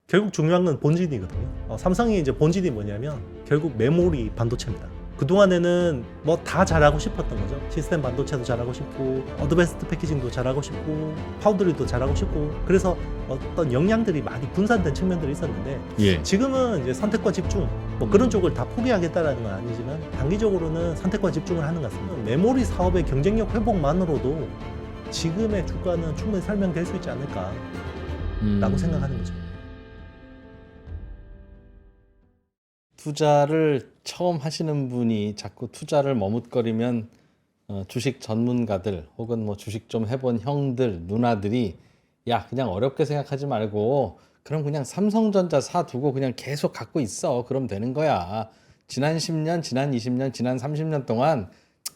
결국 중요한 건 본질이거든요. 삼성이 이제 본질이 뭐냐면 결국 메모리 반도체입니다. 그동안에는 뭐 다 잘하고 싶었던 거죠. 시스템 반도체도 잘하고 싶고 어드밴스드 패키징도 잘하고 싶고 파운드리도 잘하고 싶고 그래서 어떤 역량들이 많이 분산된 측면들이 있었는데 예. 지금은 이제 선택과 집중 뭐 그런 쪽을 다 포기하겠다라는 건 아니지만 단기적으로는 선택과 집중을 하는 것 같습니다. 메모리 사업의 경쟁력 회복만으로도 지금의 주가는 충분히 설명될 수 있지 않을까라고 생각하는 거죠. 투자를 처음 하시는 분이 자꾸 투자를 머뭇거리면 주식 전문가들 혹은 뭐 주식 좀 해본 형들, 누나들이 야 그냥 어렵게 생각하지 말고 그럼 그냥 삼성전자 사두고 그냥 계속 갖고 있어. 그럼 되는 거야. 지난 10년, 지난 20년, 지난 30년 동안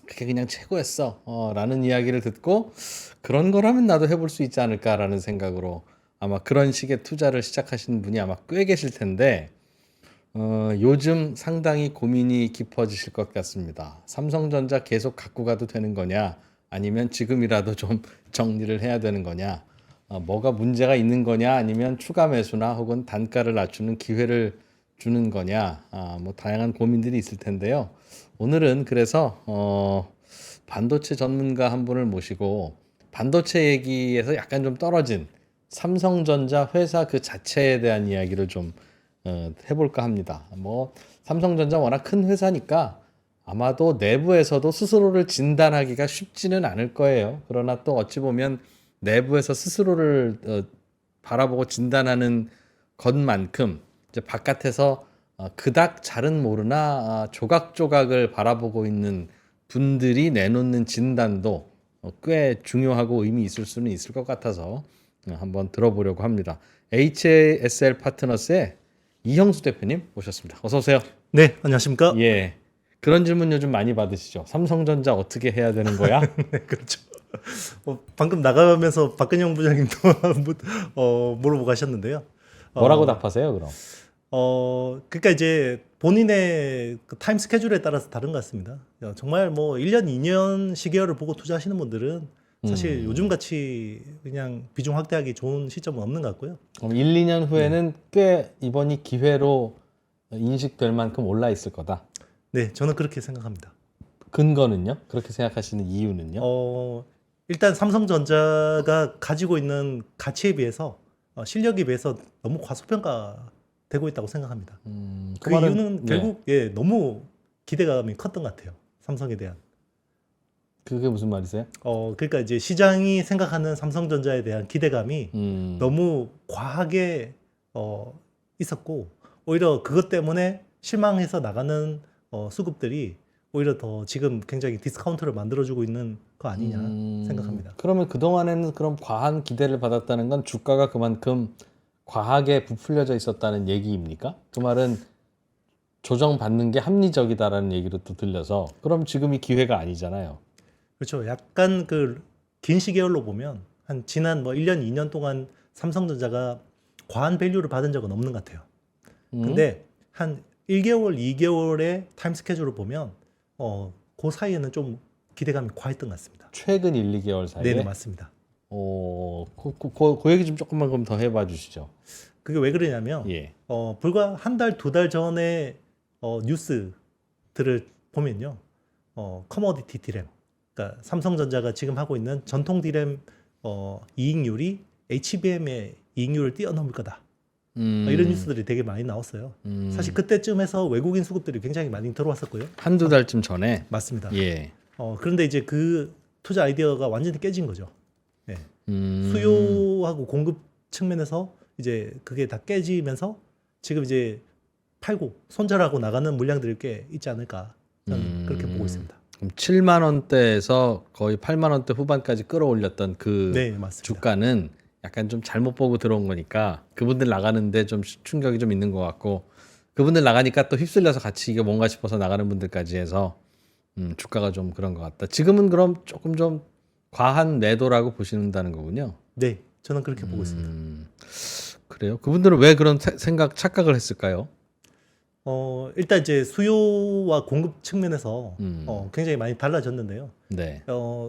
그게 그냥 최고였어. 라는 이야기를 듣고 그런 거라면 나도 해볼 수 있지 않을까라는 생각으로 아마 그런 식의 투자를 시작하시는 분이 아마 꽤 계실 텐데 요즘 상당히 고민이 깊어지실 것 같습니다. 삼성전자 계속 갖고 가도 되는 거냐 아니면 지금이라도 좀 정리를 해야 되는 거냐 뭐가 문제가 있는 거냐 아니면 추가 매수나 혹은 단가를 낮추는 기회를 주는 거냐 뭐 다양한 고민들이 있을 텐데요. 오늘은 그래서 반도체 전문가 한 분을 모시고 반도체 얘기에서 약간 좀 떨어진 삼성전자 회사 그 자체에 대한 이야기를 좀 해볼까 합니다. 뭐 삼성전자 워낙 큰 회사니까 아마도 내부에서도 스스로를 진단하기가 쉽지는 않을 거예요. 그러나 또 어찌 보면 내부에서 스스로를 바라보고 진단하는 것만큼 이제 바깥에서 그닥 잘은 모르나 조각조각을 바라보고 있는 분들이 내놓는 진단도 꽤 중요하고 의미 있을 수는 있을 것 같아서 한번 들어보려고 합니다. HASL 파트너스의 이형수 대표님 모셨습니다. 어서 오세요. 네, 안녕하십니까? 예. 그런 질문 요즘 많이 받으시죠. 삼성전자 어떻게 해야 되는 거야? 네, 그렇죠. 방금 나가면서 박근영 부장님도 물어보고 가셨는데요. 뭐라고 답하세요, 그럼? 그러니까 이제 본인의 그 타임 스케줄에 따라서 다른 것 같습니다. 정말 뭐 1년, 2년 시계열을 보고 투자하시는 분들은 사실 요즘 같이 그냥 비중 확대하기 좋은 시점은 없는 것 같고요. 그럼 1, 2년 후에는 꽤 이번이 기회로 인식될 만큼 올라 있을 거다. 네, 저는 그렇게 생각합니다. 근거는요? 그렇게 생각하시는 이유는요? 일단 삼성전자가 가지고 있는 가치에 비해서 실력에 비해서 너무 과소평가되고 있다고 생각합니다. 그 말은, 이유는 결국 너무 기대감이 컸던 것 같아요. 삼성에 대한. 그게 무슨 말이세요? 그러니까 이제 시장이 생각하는 삼성전자에 대한 기대감이 너무 과하게 있었고 오히려 그것 때문에 실망해서 나가는 수급들이 오히려 더 지금 굉장히 디스카운트를 만들어주고 있는 거 아니냐 생각합니다. 그러면 그동안에는 그럼 과한 기대를 받았다는 건 주가가 그만큼 과하게 부풀려져 있었다는 얘기입니까? 그 말은 조정받는 게 합리적이다라는 얘기로 또 들려서 그럼 지금이 기회가 아니잖아요. 그렇죠. 약간 그 긴 시계열로 보면 한 지난 뭐 1년, 2년 동안 삼성전자가 과한 밸류를 받은 적은 없는 것 같아요. 근데 한 1개월, 2개월의 타임 스케줄을 보면 그 사이에는 좀 기대감이 과했던 것 같습니다. 최근 1, 2개월 사이에? 네, 맞습니다. 그 얘기 좀 조금만 그럼 더 해봐 주시죠. 그게 왜 그러냐면 예. 불과 한 달, 두 달 전에 뉴스들을 보면요. 커머디티 디램, 그러니까 삼성전자가 지금 하고 있는 전통 디램 이익률이 HBM의 이익률을 뛰어넘을 거다. 이런 뉴스들이 되게 많이 나왔어요. 사실 그때쯤에서 외국인 수급들이 굉장히 많이 들어왔었고요. 한두 달쯤 전에? 맞습니다. 예. 그런데 이제 그 투자 아이디어가 완전히 깨진 거죠. 네. 수요하고 공급 측면에서 이제 그게 다 깨지면서 지금 이제 팔고 손절하고 나가는 물량들이 꽤 있지 않을까 저는 그렇게 보고 있습니다. 그럼 7만 원대에서 거의 8만 원대 후반까지 끌어올렸던 그 네, 맞습니다. 주가는 약간 좀 잘못 보고 들어온 거니까 그분들 나가는데 좀 충격이 좀 있는 것 같고 그분들 나가니까 또 휩쓸려서 같이 이게 뭔가 싶어서 나가는 분들까지 해서 주가가 좀 그런 것 같다. 지금은 그럼 조금 좀 과한 매도라고 보신다는 거군요. 네, 저는 그렇게 보고 있습니다. 그래요? 그분들은 왜 그런 착각을 했을까요? 일단 이제 수요와 공급 측면에서 굉장히 많이 달라졌는데요. 네.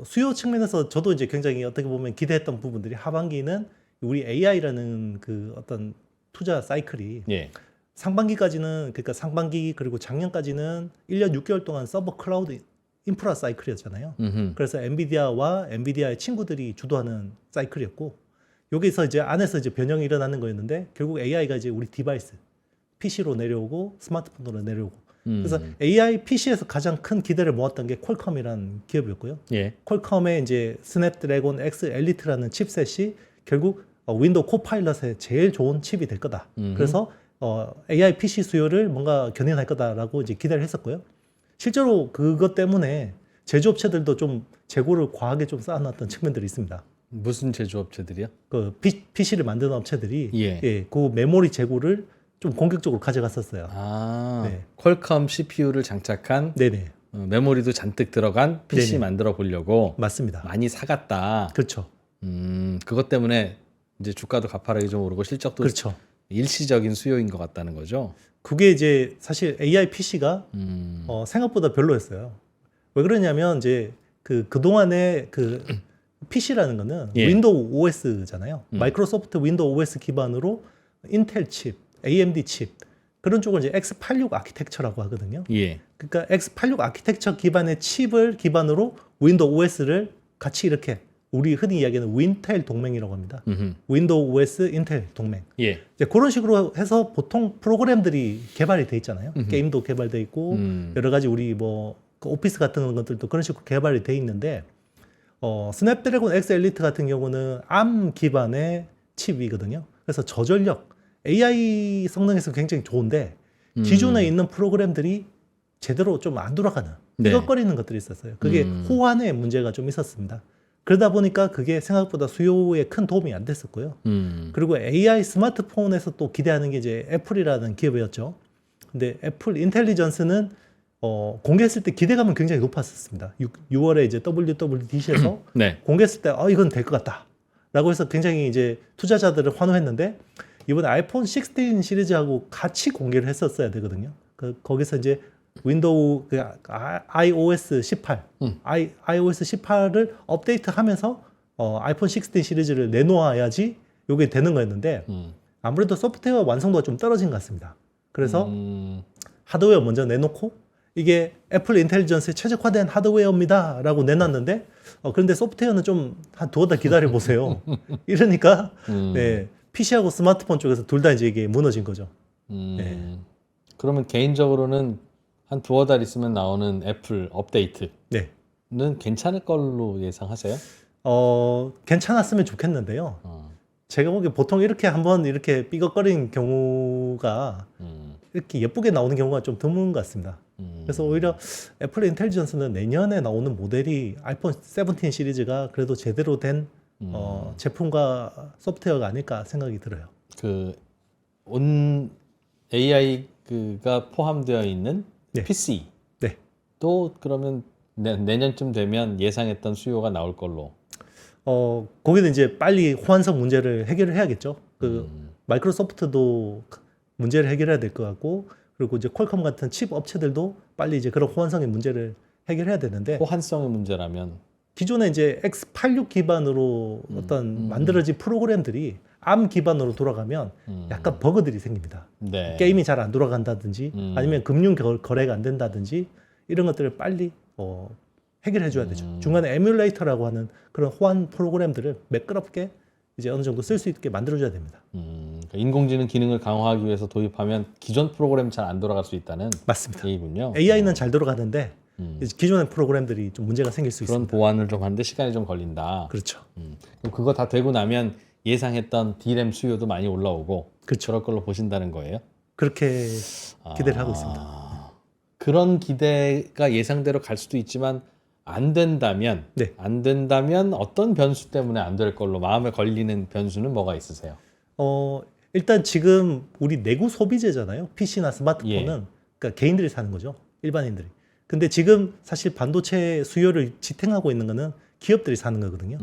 수요 측면에서 저도 이제 굉장히 어떻게 보면 기대했던 부분들이 하반기는 우리 AI라는 그 어떤 투자 사이클이 예. 상반기까지는 그러니까 상반기 그리고 작년까지는 1년 6개월 동안 서버 클라우드 인프라 사이클이었잖아요. 그래서 엔비디아와 엔비디아의 친구들이 주도하는 사이클이었고 여기서 이제 안에서 이제 변형이 일어나는 거였는데 결국 AI가 이제 우리 디바이스 PC로 내려오고 스마트폰으로 내려오고 그래서 AI PC에서 가장 큰 기대를 모았던 게 퀄컴이라는 기업이었고요. 예. 퀄컴의 이제 스냅드래곤 X 엘리트라는 칩셋이 결국 윈도우 코파일럿의 제일 좋은 칩이 될 거다. 그래서 AI PC 수요를 뭔가 견인할 거다라고 이제 기대를 했었고요. 실제로 그것 때문에 제조업체들도 좀 재고를 과하게 좀 쌓아놨던 측면들이 있습니다. 무슨 제조업체들이요? 그 PC를 만드는 업체들이 예. 그 메모리 재고를 좀 공격적으로 가져갔었어요. 네. 퀄컴 CPU를 장착한 네네. 메모리도 잔뜩 들어간 PC 네네. 만들어 보려고 맞습니다. 많이 사갔다. 그렇죠. 그것 때문에 이제 주가도 가파르게 좀 오르고 실적도 그렇죠. 일시적인 수요인 것 같다는 거죠. 그게 이제 사실 AI PC가 생각보다 별로였어요. 왜 그러냐면 이제 그동안에 그 PC라는 거는 윈도우 OS잖아요. 마이크로소프트 윈도우 OS 기반으로 인텔 칩, AMD 칩 그런 쪽을 이제 x86 아키텍처라고 하거든요. 예. 그러니까 x86 아키텍처 기반의 칩을 기반으로 윈도우 OS를 같이 이렇게 우리 흔히 이야기하는 윈텔 동맹이라고 합니다. 윈도우 OS 인텔 동맹. 예. 이제 그런 식으로 해서 보통 프로그램들이 개발이 돼 있잖아요. 게임도 개발돼 있고 여러 가지 우리 그 오피스 같은 것들도 그런 식으로 개발이 돼 있는데 스냅드래곤 X 엘리트 같은 경우는 ARM 기반의 칩이거든요. 그래서 저전력 AI 성능에서 굉장히 좋은데 기존에 있는 프로그램들이 제대로 좀 안 돌아가는 삐걱거리는 것들이 있었어요. 그게 호환의 문제가 좀 있었습니다. 그러다 보니까 그게 생각보다 수요에 큰 도움이 안 됐었고요. 그리고 AI 스마트폰에서 또 기대하는 게 이제 애플이라는 기업이었죠. 근데 애플 인텔리전스는 공개했을 때 기대감은 굉장히 높았었습니다. 6월에 이제 WWDC에서 네. 공개했을 때 이건 될 것 같다라고 해서 굉장히 이제 투자자들을 환호했는데 이번에 아이폰 16 시리즈하고 같이 공개를 했었어야 되거든요. 거기서 이제 윈도우 iOS 18, iOS 18을 업데이트하면서 아이폰 16 시리즈를 내놓아야지 이게 되는 거였는데 아무래도 소프트웨어 완성도가 좀 떨어진 것 같습니다. 그래서 하드웨어 먼저 내놓고 이게 애플 인텔리전스에 최적화된 하드웨어입니다라고 내놨는데 그런데 소프트웨어는 좀 한 두어 달 기다려 보세요. 이러니까 네, PC하고 스마트폰 쪽에서 둘 다 이제 이게 무너진 거죠. 네. 그러면 개인적으로는 한 두어 달 있으면 나오는 애플 업데이트는 네. 괜찮을 걸로 예상하세요? 괜찮았으면 좋겠는데요. 제가 보기에 보통 이렇게 한번 이렇게 삐걱거리는 경우가 이렇게 예쁘게 나오는 경우가 좀 드문 것 같습니다. 그래서 오히려 애플 인텔리전스는 내년에 나오는 모델이 아이폰 17 시리즈가 그래도 제대로 된 제품과 소프트웨어가 아닐까 생각이 들어요. AI가 포함되어 있는 PC 네. 또 그러면 내년쯤 되면 예상했던 수요가 나올 걸로. 거기는 이제 빨리 호환성 문제를 해결을 해야겠죠. 마이크로소프트도 문제를 해결해야 될 것 같고, 그리고 이제 퀄컴 같은 칩 업체들도 빨리 이제 그런 호환성의 문제를 해결해야 되는데. 호환성의 문제라면 기존에 이제 x86 기반으로 어떤 만들어진 프로그램들이 ARM 기반으로 돌아가면 약간 버그들이 생깁니다. 네. 게임이 잘 안 돌아간다든지 아니면 금융 거래가 안 된다든지 이런 것들을 빨리 해결해 줘야 되죠. 중간에 에뮬레이터라고 하는 그런 호환 프로그램들을 매끄럽게 이제 어느 정도 쓸 수 있게 만들어 줘야 됩니다. 그러니까 인공지능 기능을 강화하기 위해서 도입하면 기존 프로그램 잘 안 돌아갈 수 있다는 맞습니다. 얘기군요. AI는 잘 돌아가는데 기존의 프로그램들이 좀 문제가 생길 수 그런 있습니다. 보완을 좀 하는데 시간이 좀 걸린다. 그렇죠. 그럼 그거 다 되고 나면 예상했던 D램 수요도 많이 올라오고 그렇죠. 그럴 걸로 보신다는 거예요? 그렇게 기대를 하고 있습니다. 그런 기대가 예상대로 갈 수도 있지만 안 된다면 어떤 변수 때문에 안 될 걸로 마음에 걸리는 변수는 뭐가 있으세요? 일단 지금 우리 내구 소비재잖아요. PC나 스마트폰은 그러니까 개인들이 사는 거죠. 일반인들이. 근데 지금 사실 반도체 수요를 지탱하고 있는 거는 기업들이 사는 거거든요.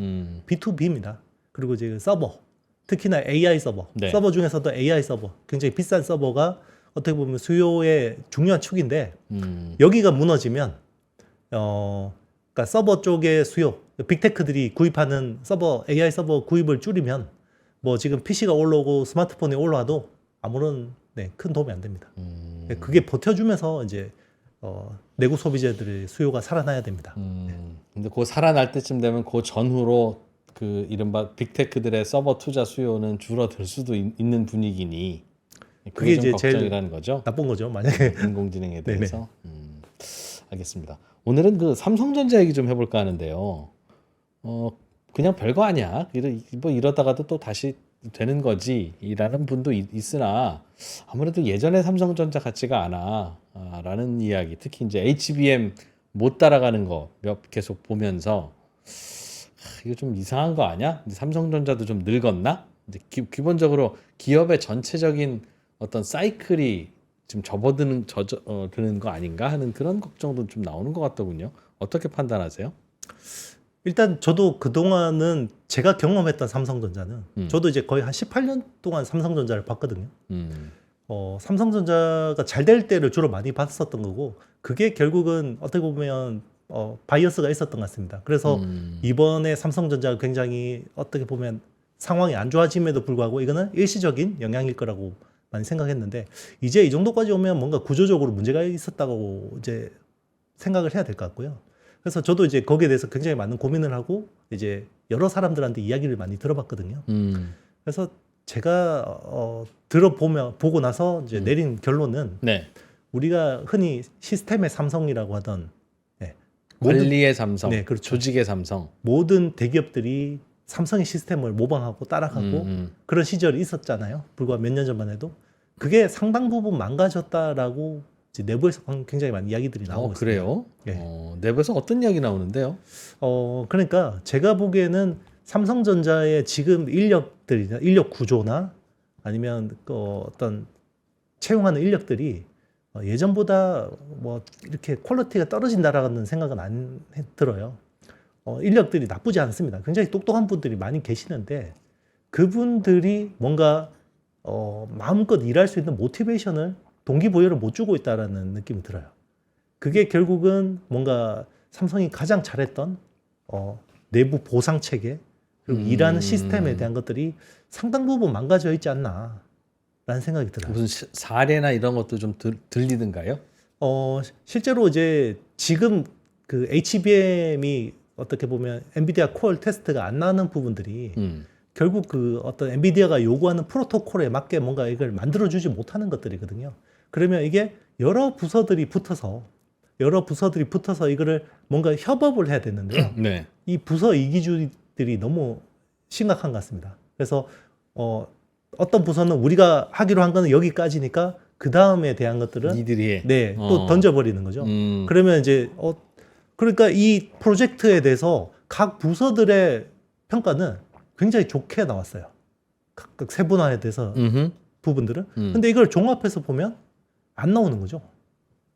B2B입니다. 그리고 이제 서버, 특히나 AI 서버, 서버 중에서도 AI 서버, 굉장히 비싼 서버가 어떻게 보면 수요의 중요한 축인데 여기가 무너지면 그러니까 서버 쪽의 수요, 빅테크들이 구입하는 서버 AI 서버 구입을 줄이면 뭐 지금 PC가 올라오고 스마트폰이 올라와도 아무런 큰 도움이 안 됩니다. 그게 버텨주면서 이제 내구 소비재들의 수요가 살아나야 됩니다. 근데 그 살아날 때쯤 되면 그 전후로 그 이른바 빅테크들의 서버 투자 수요는 줄어들 수도 있는 분위기니 그게 그게 좀 이제 걱정이라는 거죠. 나쁜 거죠. 만약에 인공지능에 대해서. 알겠습니다. 오늘은 그 삼성전자 얘기 좀 해볼까 하는데요. 그냥 별거 아니야. 뭐 이러다가도 또 다시 되는 거지라는 분도 있으나 아무래도 예전의 삼성전자 같지가 않아라는 이야기. 특히 이제 HBM 못 따라가는 거 계속 보면서 이거 좀 이상한 거 아니야? 삼성전자도 좀 늙었나? 이제 기본적으로 기업의 전체적인 어떤 사이클이 지금 드는 거 아닌가 하는 그런 걱정도 좀 나오는 것 같더군요. 어떻게 판단하세요? 일단 저도 그동안은 제가 경험했던 삼성전자는 저도 이제 거의 한 18년 동안 삼성전자를 봤거든요. 삼성전자가 잘 될 때를 주로 많이 봤었던 거고 그게 결국은 어떻게 보면 바이어스가 있었던 것 같습니다. 그래서 이번에 삼성전자가 굉장히 어떻게 보면 상황이 안 좋아짐에도 불구하고 이거는 일시적인 영향일 거라고 많이 생각했는데 이제 이 정도까지 오면 뭔가 구조적으로 문제가 있었다고 이제 생각을 해야 될 것 같고요. 그래서 저도 이제 거기에 대해서 굉장히 많은 고민을 하고 이제 여러 사람들한테 이야기를 많이 들어봤거든요. 그래서 제가 보고 나서 이제 내린 결론은 우리가 흔히 시스템의 삼성이라고 하던 관리의 삼성, 네, 그렇죠. 조직의 삼성. 모든 대기업들이 삼성의 시스템을 모방하고 따라가고 그런 시절이 있었잖아요. 불과 몇 년 전만 해도. 그게 상당 부분 망가졌다라고 이제 내부에서 굉장히 많이 이야기들이 나오고 있습니다. 그래요? 내부에서 어떤 이야기 나오는데요? 그러니까 제가 보기에는 삼성전자의 지금 인력 구조나 아니면 어떤 채용하는 인력들이 예전보다 뭐 이렇게 퀄리티가 떨어진다라는 생각은 안 들어요. 인력들이 나쁘지 않습니다. 굉장히 똑똑한 분들이 많이 계시는데 그분들이 뭔가 마음껏 일할 수 있는 모티베이션을 동기부여를 못 주고 있다라는 느낌이 들어요. 그게 결국은 뭔가 삼성이 가장 잘했던 내부 보상 체계 그리고 일하는 시스템에 대한 것들이 상당 부분 망가져 있지 않나라는 생각이 들어요. 무슨 사례나 이런 것도 좀 들리던가요? 실제로 이제 지금 그 HBM이 어떻게 보면 엔비디아 코어 테스트가 안 나는 부분들이 결국 그 어떤 엔비디아가 요구하는 프로토콜에 맞게 뭔가 이걸 만들어주지 못하는 것들이거든요. 그러면 이게 여러 부서들이 붙어서 이거를 뭔가 협업을 해야 되는데요. 이 부서 이기주의들이 너무 심각한 것 같습니다. 그래서 어떤 부서는 우리가 하기로 한 거는 여기까지니까 그 다음에 대한 것들은 니들이 또 던져버리는 거죠. 그러면 이제 그러니까 이 프로젝트에 대해서 각 부서들의 평가는 굉장히 좋게 나왔어요. 각각 세분화에 대해서 부분들은. 근데 이걸 종합해서 보면 안 나오는 거죠.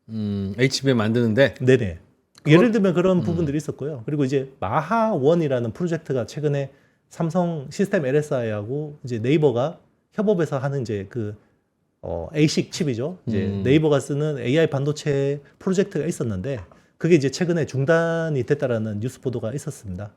HBM 만드는데? 네네. 예를 들면 그런 부분들이 있었고요. 그리고 이제 마하원이라는 프로젝트가 최근에 삼성 시스템 LSI하고 이제 네이버가 협업해서 하는 이제 그 ASIC 칩이죠. 이제 네이버가 쓰는 AI 반도체 프로젝트가 있었는데 그게 이제 최근에 중단이 됐다라는 뉴스 보도가 있었습니다.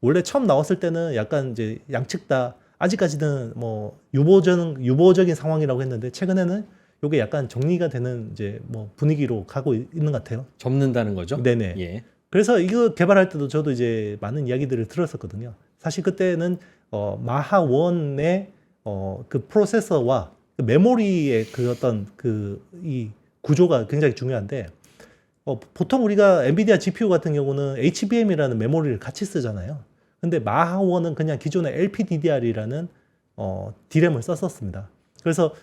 원래 처음 나왔을 때는 약간 이제 양측 다 아직까지는 뭐 유보적인 상황이라고 했는데 최근에는 이게 약간 정리가 되는 이제 뭐 분위기로 가고 있는 것 같아요. 접는다는 거죠? 네네. 예. 그래서 이거 개발할 때도 저도 이제 많은 이야기들을 들었었거든요. 사실 그때는 마하원의 그 프로세서와 그 메모리의 그 어떤 이 구조가 굉장히 중요한데 보통 우리가 엔비디아 GPU 같은 경우는 HBM이라는 메모리를 같이 쓰잖아요. 근데 마하원은 그냥 기존의 LPDDR이라는 D램을 썼었습니다. 그래서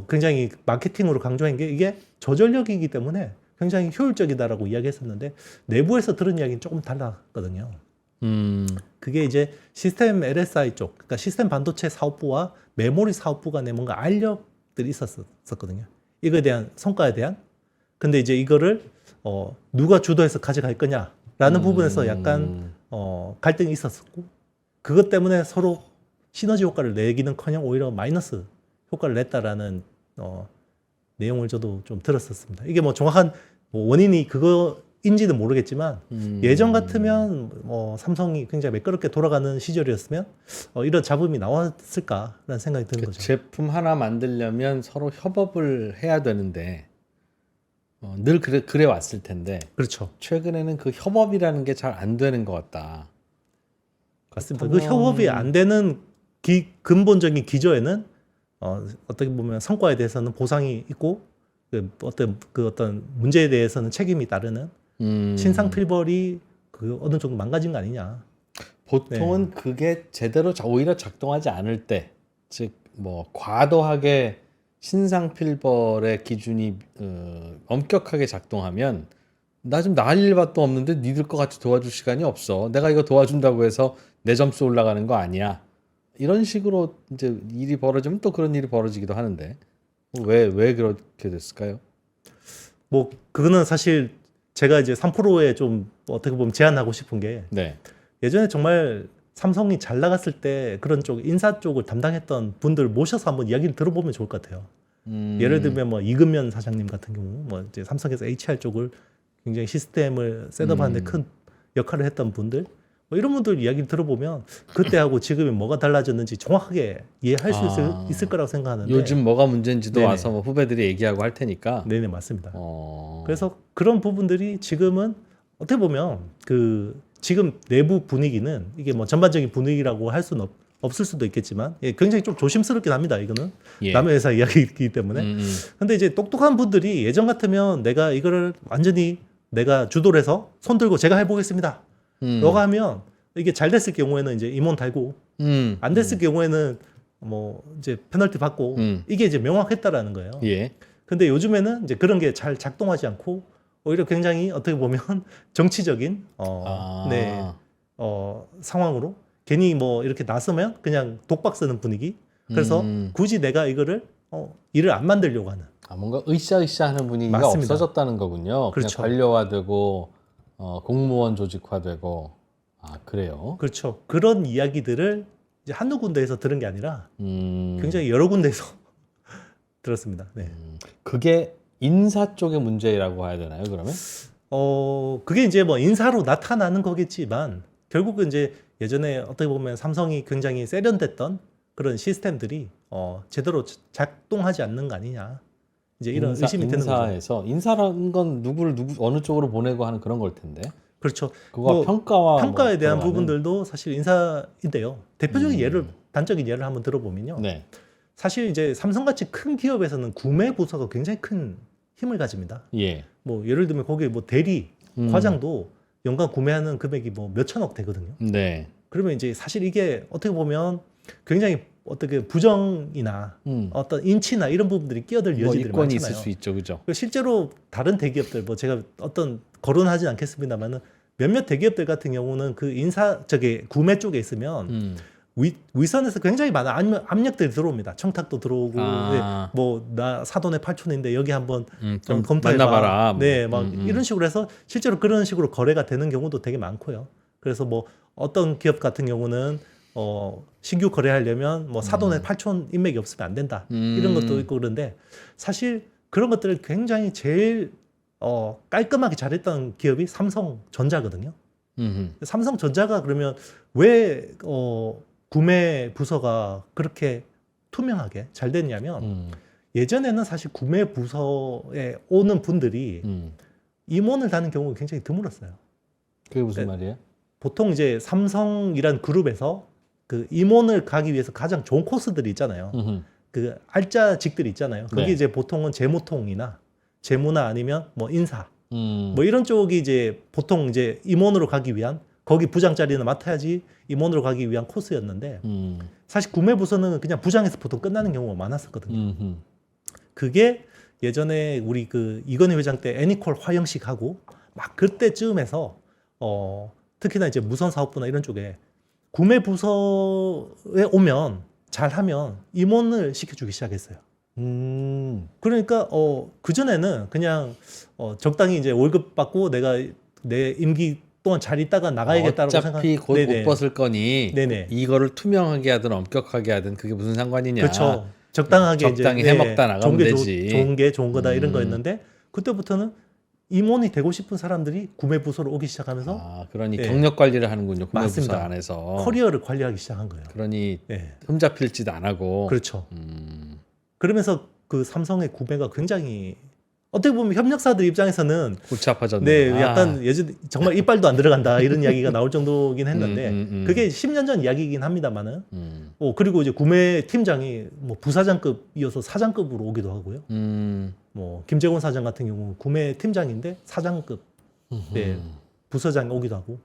굉장히 마케팅으로 강조한 게 이게 저전력이기 때문에 굉장히 효율적이다라고 이야기했었는데 내부에서 들은 이야기는 조금 달랐거든요. 그게 이제 시스템 LSI 쪽, 그러니까 시스템 반도체 사업부와 메모리 사업부 간에 뭔가 알력들이 있었거든요. 이거에 대한 성과에 대한. 근데 이제 이거를 누가 주도해서 가져갈 거냐라는 부분에서 약간 갈등이 있었었고 그것 때문에 서로 시너지 효과를 내기는커녕 오히려 마이너스 효과를 냈다라는 내용을 저도 좀 들었었습니다. 이게 뭐 정확한 원인이 그거 인지는 모르겠지만 예전 같으면 삼성이 굉장히 매끄럽게 돌아가는 시절이었으면 이런 잡음이 나왔을까라는 생각이 드는 거죠. 제품 하나 만들려면 서로 협업을 해야 되는데 늘 그래 왔을 텐데 그렇죠. 최근에는 그 협업이라는 게 잘 안 되는 것 같다. 맞습니다. 그 협업이 안 되는 근본적인 기저에는 어떻게 보면 성과에 대해서는 보상이 있고 어떤 문제에 대해서는 책임이 따르는 신상 필벌이 어느 정도 망가진 거 아니냐. 보통은 그게 제대로 오히려 작동하지 않을 때, 즉 뭐 과도하게 신상 필벌의 기준이 엄격하게 작동하면 나 지금 나할 일밖에 없는데 니들 거 같이 도와줄 시간이 없어. 내가 이거 도와준다고 해서 내 점수 올라가는 거 아니야. 이런 식으로 이제 일이 벌어지면 또 그런 일이 벌어지기도 하는데 왜 그렇게 됐을까요? 뭐 그거는 사실 제가 이제 3%에 좀 어떻게 보면 제안하고 싶은 게 네. 예전에 정말 삼성이 잘 나갔을 때 그런 쪽 인사 쪽을 담당했던 분들 모셔서 한번 이야기를 들어보면 좋을 것 같아요. 예를 들면 뭐 이근면 사장님 같은 경우 뭐 이제 삼성에서 HR 쪽을 굉장히 시스템을 셋업하는데 큰 역할을 했던 분들 뭐 이런 분들 이야기를 들어보면 그때하고 지금이 뭐가 달라졌는지 정확하게 이해할 수 있을 거라고 생각하는데 요즘 뭐가 문제인지도 네네. 와서 뭐 후배들이 얘기하고 할 테니까. 네네 맞습니다. 그래서 그런 부분들이 지금은 어떻게 보면 지금 내부 분위기는 이게 뭐 전반적인 분위기라고 할 수는 없을 수도 있겠지만 굉장히 좀 조심스럽긴 합니다. 이거는 예. 남의 회사 이야기이기 때문에. 근데 이제 똑똑한 분들이 예전 같으면 내가 이거를 완전히 내가 주도를 해서 손 들고 제가 해보겠습니다. 너가 하면 이게 잘 됐을 경우에는 이제 임원 달고 안 됐을 경우에는 뭐 이제 페널티 받고 이게 이제 명확했다라는 거예요. 예. 근데 요즘에는 이제 그런 게 잘 작동하지 않고 오히려 굉장히 어떻게 보면 정치적인 상황으로 괜히 뭐 이렇게 나서면 그냥 독박 쓰는 분위기. 그래서 굳이 내가 이거를 일을 안 만들려고 하는. 뭔가 으쌰으쌰하는 분위기가 맞습니다. 없어졌다는 거군요. 그렇죠. 그냥 관료화되고 공무원 조직화되고. 그래요. 그렇죠. 그런 이야기들을 이제 한두 군데에서 들은 게 아니라 굉장히 여러 군데에서 들었습니다. 네. 그게 인사 쪽의 문제라고 해야 되나요, 그러면? 그게 이제 뭐 인사로 나타나는 거겠지만 결국은 이제 예전에 어떻게 보면 삼성이 굉장히 세련됐던 그런 시스템들이 제대로 작동하지 않는 거 아니냐. 이제 이런 의심이 드는 거죠. 인사에서 인사라는 건 누구를 어느 쪽으로 보내고 하는 그런 걸 텐데. 그렇죠. 그거 뭐 평가에 대한 부분들도 사실 인사인데요. 대표적인 단적인 예를 한번 들어보면요. 네. 사실 이제 삼성같이 큰 기업에서는 구매 부서가 굉장히 큰 힘을 가집니다. 예. 뭐 예를 들면 거기에 뭐 대리, 과장도 연간 구매하는 금액이 뭐 몇천억 되거든요. 네. 그러면 이제 사실 이게 어떻게 보면 굉장히 어떻게 부정이나 어떤 인치나 이런 부분들이 끼어들 뭐 여지들이 이권이 많잖아요. 있을 수 있죠, 그죠? 실제로 다른 대기업들 뭐 제가 어떤 거론하진 않겠습니다만은 몇몇 대기업들 같은 경우는 그 구매 쪽에 있으면 윗선에서 굉장히 많은 압력들이 들어옵니다. 청탁도 들어오고 뭐 나 사돈의 팔촌인데 여기 한번 좀 검토해봐. 만나봐라. 네, 막 이런 식으로 해서 실제로 그런 식으로 거래가 되는 경우도 되게 많고요. 그래서 뭐 어떤 기업 같은 경우는 신규 거래하려면 뭐 사돈의 팔촌 인맥이 없으면 안 된다. 이런 것도 있고 그런데 사실 그런 것들을 굉장히 제일 깔끔하게 잘했던 기업이 삼성전자거든요. 삼성전자가 그러면 왜 구매 부서가 그렇게 투명하게 잘 됐냐면 예전에는 사실 구매 부서에 오는 분들이 임원을 다는 경우가 굉장히 드물었어요. 그게 무슨 말이에요? 보통 이제 삼성이란 그룹에서 그 임원을 가기 위해서 가장 좋은 코스들이 있잖아요. 그 알짜직들이 있잖아요. 그게 네. 이제 보통은 재무통이나 재무나 아니면 뭐 인사 뭐 이런 쪽이 이제 보통 이제 임원으로 가기 위한 거기 부장 자리는 맡아야지 임원으로 가기 위한 코스였는데 사실 구매 부서는 그냥 부장에서 보통 끝나는 경우가 많았었거든요. 그게 예전에 우리 그 이건희 회장 때 애니콜 화영식 하고 막 그때쯤에서 특히나 이제 무선 사업부나 이런 쪽에 구매 부서에 오면 잘하면 임원을 시켜주기 시작했어요. 그러니까 그 전에는 그냥 적당히 이제 월급 받고 내가 내 임기 동안 잘 있다가 나가야겠다라고 어차피 곧 못 벗을 거니 네네. 이거를 투명하게 하든 엄격하게 하든 그게 무슨 상관이냐. 그렇죠. 적당하게 적당히 이제 해먹다 나가면 되지. 좋은 게 좋은 거다 이런 거였는데 그때부터는 임원이 되고 싶은 사람들이 구매 부서로 오기 시작하면서 아, 그러니 예. 경력 관리를 하는군요. 구매부서 맞습니다. 안에서. 커리어를 관리하기 시작한 거예요. 그러니 예. 흠잡힐 짓 안 하고. 그렇죠. 음, 그러면서 그 삼성의 구매가 굉장히 어떻게 보면 협력사들 입장에서는 골치 아파졌네. 네, 약간 예전 정말 이빨도 안 들어간다 이런 이야기가 나올 정도긴 했는데 그게 10년 전 이야기이긴 합니다만은 그리고 이제 구매 팀장이 뭐 부사장급 이어서 사장급으로 오기도 하고요. 뭐 김재곤 사장 같은 경우 구매 팀장인데 사장급 네, 부서장이 오기도 하고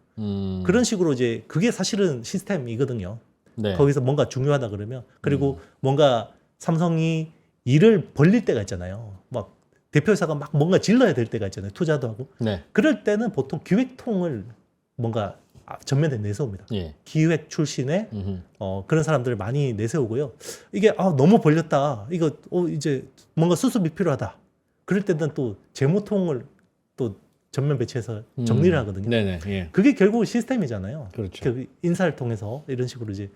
그런 식으로 이제 그게 사실은 시스템이거든요. 네. 거기서 뭔가 중요하다 그러면 그리고 뭔가 삼성이 일을 벌릴 때가 있잖아요. 막 대표이사가 막 뭔가 질러야 될 때가 있잖아요. 투자도 하고. 네. 그럴 때는 보통 기획통을 뭔가 전면에 내세웁니다. 예. 기획 출신의 그런 사람들을 많이 내세우고요. 이게 너무 벌렸다. 이거 이제 뭔가 수습이 필요하다. 그럴 때는 또 재무통을 또 전면 배치해서 정리를 하거든요. 네네. 예. 그게 결국 시스템이잖아요. 그렇죠. 그 인사를 통해서 이런 식으로 이제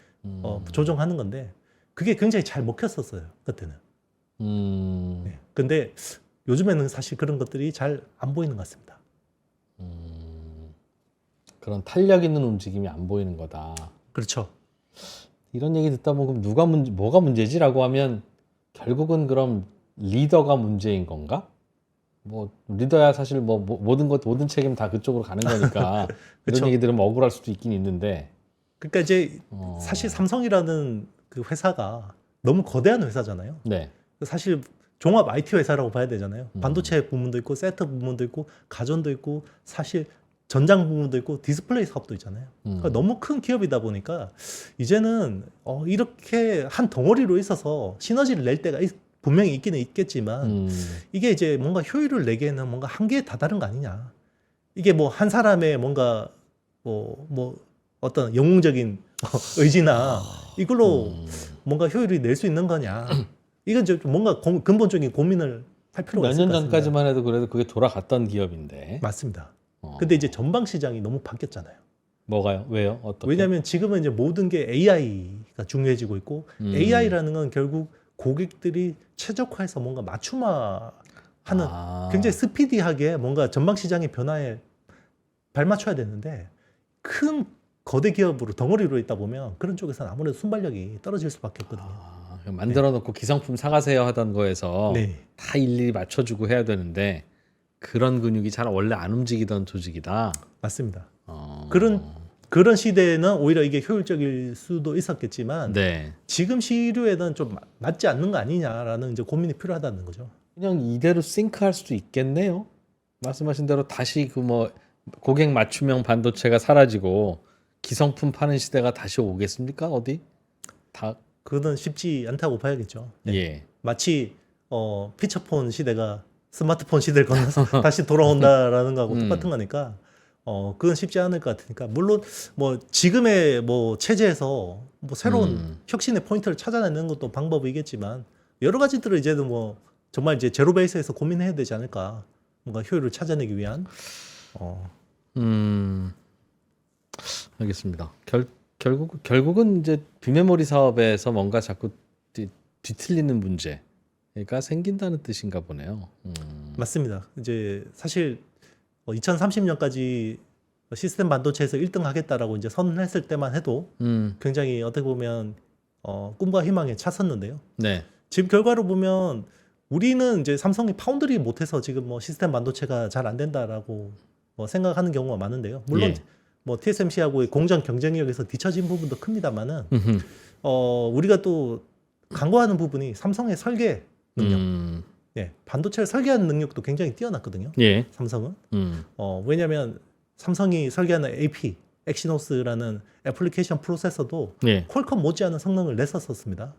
조정하는 건데 그게 굉장히 잘 먹혔었어요. 그때는. 네. 근데 요즘에는 사실 그런 것들이 잘 안 보이는 것 같습니다. 그런 탄력 있는 움직임이 안 보이는 거다. 그렇죠. 이런 얘기 듣다 보면 뭐가 문제지라고 하면 결국은 그럼 리더가 문제인 건가? 뭐 리더야 사실 뭐 모든 책임 다 그쪽으로 가는 거니까 그쵸. 이런 얘기 들으면 억울할 수도 있긴 있는데. 그러니까 이제 사실 삼성이라는 그 회사가 너무 거대한 회사잖아요. 네. 사실 종합 IT 회사라고 봐야 되잖아요. 반도체 부문도 있고 세트 부문도 있고 가전도 있고 사실 전장 부문도 있고 디스플레이 사업도 있잖아요. 그러니까 너무 큰 기업이다 보니까 이제는 이렇게 한 덩어리로 있어서 시너지를 낼 때가 분명히 있기는 있겠지만 이게 이제 뭔가 효율을 내기에는 뭔가 한계에 다다른 거 아니냐. 이게 뭐 한 사람의 뭔가 뭐 어떤 영웅적인 의지나 이걸로 뭔가 효율이 낼 수 있는 거냐. 이건 좀 뭔가 근본적인 고민을 할 필요가 몇 있을 년 것 같습니다. 전까지만 해도 그래도 그게 돌아갔던 기업인데. 맞습니다. 근데 이제 전방 시장이 너무 바뀌었잖아요. 뭐가요? 왜요? 어떻게? 왜냐하면 지금은 이제 모든 게 AI가 중요해지고 있고 AI라는 건 결국 고객들이 최적화해서 뭔가 맞춤화하는 굉장히 스피디하게 뭔가 전방 시장의 변화에 발맞춰야 되는데 큰 거대 기업으로 덩어리로 있다 보면 그런 쪽에서는 아무래도 순발력이 떨어질 수밖에 없거든요. 만들어 놓고 기성품 사가세요 하던 거에서 네. 다 일일이 맞춰주고 해야 되는데 그런 근육이 잘 원래 안 움직이던 조직이다. 맞습니다. 그런 시대에는 오히려 이게 효율적일 수도 있었겠지만 네. 지금 시류에는 좀 맞지 않는 거 아니냐라는 이제 고민이 필요하다는 거죠. 그냥 이대로 싱크할 수도 있겠네요. 말씀하신 대로 다시 그 뭐 고객 맞춤형 반도체가 사라지고 기성품 파는 시대가 다시 오겠습니까? 어디? 다 그거는 쉽지 않다고 봐야겠죠. 네. 예. 마치 피처폰 시대가 스마트폰 시대를 건너서 다시 돌아온다라는 거하고 똑같은 거니까 그건 쉽지 않을 것 같으니까 물론 뭐 지금의 뭐 체제에서 뭐 새로운 혁신의 포인트를 찾아내는 것도 방법이겠지만 여러 가지들을 이제는 뭐 정말 이제 제로 베이스에서 고민해야 되지 않을까. 뭔가 효율을 찾아내기 위한 알겠습니다. 결국은 이제 비메모리 사업에서 뭔가 자꾸 뒤틀리는 문제가 생긴다는 뜻인가 보네요. 맞습니다. 이제 사실 2030년까지 시스템 반도체에서 1등 하겠다라고 이제 선언했을 때만 해도 굉장히 어떻게 보면 꿈과 희망에 찼었는데요. 네. 지금 결과로 보면 우리는 이제 삼성이 파운드리 못해서 지금 뭐 시스템 반도체가 잘 안 된다라고 뭐 생각하는 경우가 많은데요. 물론 예. 뭐 TSMC하고의 공정 경쟁력에서 뒤처진 부분도 큽니다만은 우리가 또 간과하는 부분이 삼성의 설계 능력, 예, 반도체를 설계하는 능력도 굉장히 뛰어났거든요. 예. 삼성은 왜냐하면 삼성이 설계하는 AP 엑시노스라는 애플리케이션 프로세서도 예. 퀄컴 못지않은 성능을 냈었습니다.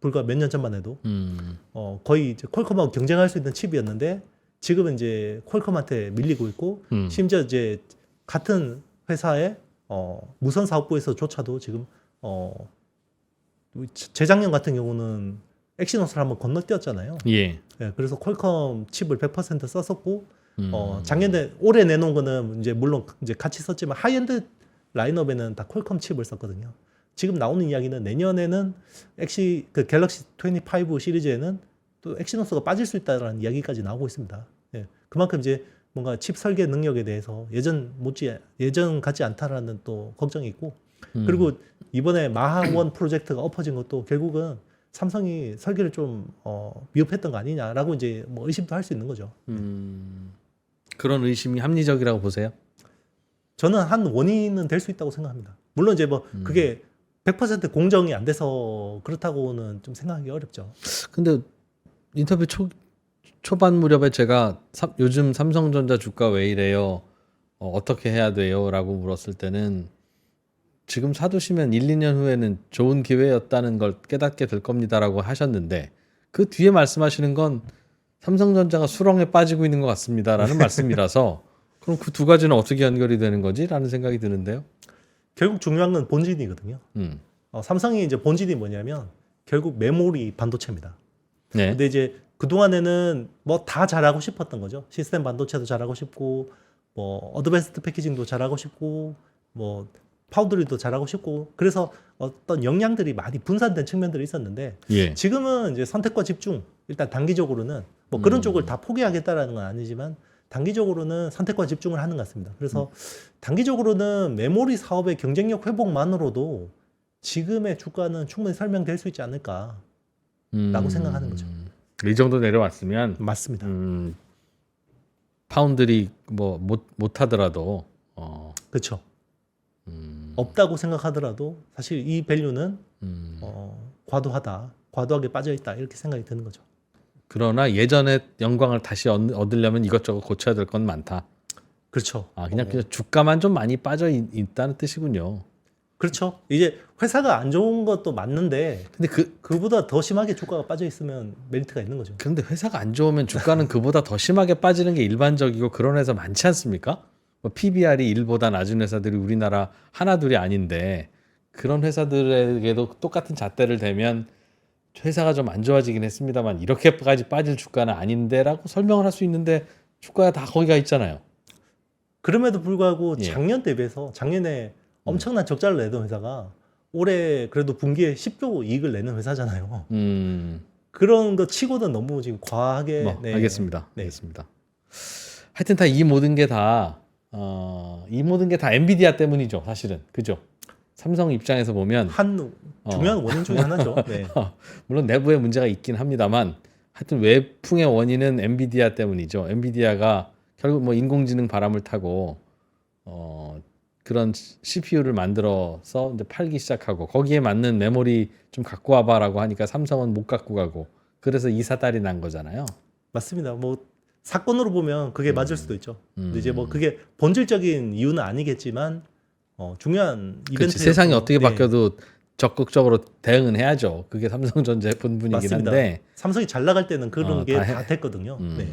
불과 몇 년 전만 해도 거의 이제 퀄컴하고 경쟁할 수 있는 칩이었는데 지금은 이제 퀄컴한테 밀리고 있고 심지어 이제 같은 회사의 무선 사업부에서조차도 지금 재작년 같은 경우는 엑시노스를 한번 건너뛰었잖아요. 예. 예, 그래서 퀄컴 칩을 100% 썼었고 작년에 올해 내놓은 거는 이제 물론 이제 같이 썼지만 하이엔드 라인업에는 다 퀄컴 칩을 썼거든요. 지금 나오는 이야기는 내년에는 그 갤럭시 25 시리즈에는 또 엑시노스가 빠질 수 있다는 이야기까지 나오고 있습니다. 예, 그만큼 이제 뭔가 칩 설계 능력에 대해서 예전 같지 않다라는 또 걱정이 있고 그리고 이번에 마하1 프로젝트가 엎어진 것도 결국은 삼성이 설계를 좀 미흡했던 거 아니냐라고 이제 뭐 의심도 할 수 있는 거죠. 그런 의심이 합리적이라고 보세요? 저는 한 원인은 될 수 있다고 생각합니다. 물론 이제 뭐 그게 100% 공정이 안 돼서 그렇다고는 좀 생각하기 어렵죠. 근데 인터뷰 초반 무렵에 제가 요즘 삼성전자 주가 왜 이래요? 어떻게 해야 돼요? 라고 물었을 때는 지금 사두시면 1, 2년 후에는 좋은 기회였다는 걸 깨닫게 될 겁니다라고 하셨는데 그 뒤에 말씀하시는 건 삼성전자가 수렁에 빠지고 있는 것 같습니다라는 말씀이라서 그럼 그 두 가지는 어떻게 연결이 되는 거지? 라는 생각이 드는데요. 결국 중요한 건 본진이거든요. 삼성이 이제 본진이 뭐냐면 결국 메모리 반도체입니다. 네. 근데 이제 그동안에는 뭐 다 잘하고 싶었던 거죠. 시스템 반도체도 잘하고 싶고 뭐 어드밴스드 패키징도 잘하고 싶고 뭐 파운드리도 잘하고 싶고 그래서 어떤 역량들이 많이 분산된 측면들이 있었는데 예. 지금은 이제 선택과 집중 일단 단기적으로는 뭐 그런 쪽을 다 포기하겠다라는 건 아니지만 단기적으로는 선택과 집중을 하는 것 같습니다. 그래서 단기적으로는 메모리 사업의 경쟁력 회복만으로도 지금의 주가는 충분히 설명될 수 있지 않을까라고 생각하는 거죠. 이 정도 내려왔으면 맞습니다. 파운드리 뭐 못 하더라도 그렇죠. 없다고 생각하더라도 사실 이 밸류는 과도하게 빠져 있다 이렇게 생각이 드는 거죠. 그러나 예전의 영광을 다시 얻으려면 이것저것 고쳐야 될 건 많다. 그렇죠. 그냥 주가만 좀 많이 빠져 있다는 뜻이군요. 그렇죠. 이제 회사가 안 좋은 것도 맞는데 근데 그보다 더 심하게 주가가 빠져 있으면 메리트가 있는 거죠. 그런데 회사가 안 좋으면 주가는 그보다 더 심하게 빠지는 게 일반적이고 그런 회사 많지 않습니까? 뭐 PBR이 1보다 낮은 회사들이 우리나라 하나둘이 아닌데 그런 회사들에게도 똑같은 잣대를 대면 회사가 좀 안 좋아지긴 했습니다만 이렇게까지 빠질 주가는 아닌데라고 설명을 할 수 있는데 주가가 다 거기가 있잖아요. 그럼에도 불구하고 예. 작년 대비해서 작년에 엄청난 적자를 내던 회사가 올해 그래도 분기에 10조 이익을 내는 회사잖아요. 그런 거 치고는 너무 지금 과하게. 네. 알겠습니다. 네. 알겠습니다. 하여튼 다 이 모든 게 다 엔비디아 때문이죠, 사실은. 그죠? 삼성 입장에서 보면 한 중요한 원인 중에 하나죠. 네. 물론 내부에 문제가 있긴 합니다만 하여튼 외풍의 원인은 엔비디아 때문이죠. 엔비디아가 결국 뭐 인공지능 바람을 타고 그런 CPU를 만들어서 이제 팔기 시작하고 거기에 맞는 메모리 좀 갖고 와봐라고 하니까 삼성은 못 갖고 가고 그래서 이 사달이 난 거잖아요. 맞습니다. 뭐 사건으로 보면 그게 맞을 수도 있죠. 근데 이제 뭐 그게 본질적인 이유는 아니겠지만 중요한 이벤트. 세상이 어떻게 바뀌어도 적극적으로 대응은 해야죠. 그게 삼성전자의 본분이긴 맞습니다. 한데 삼성이 잘 나갈 때는 그런 게 다 다 됐거든요. 네.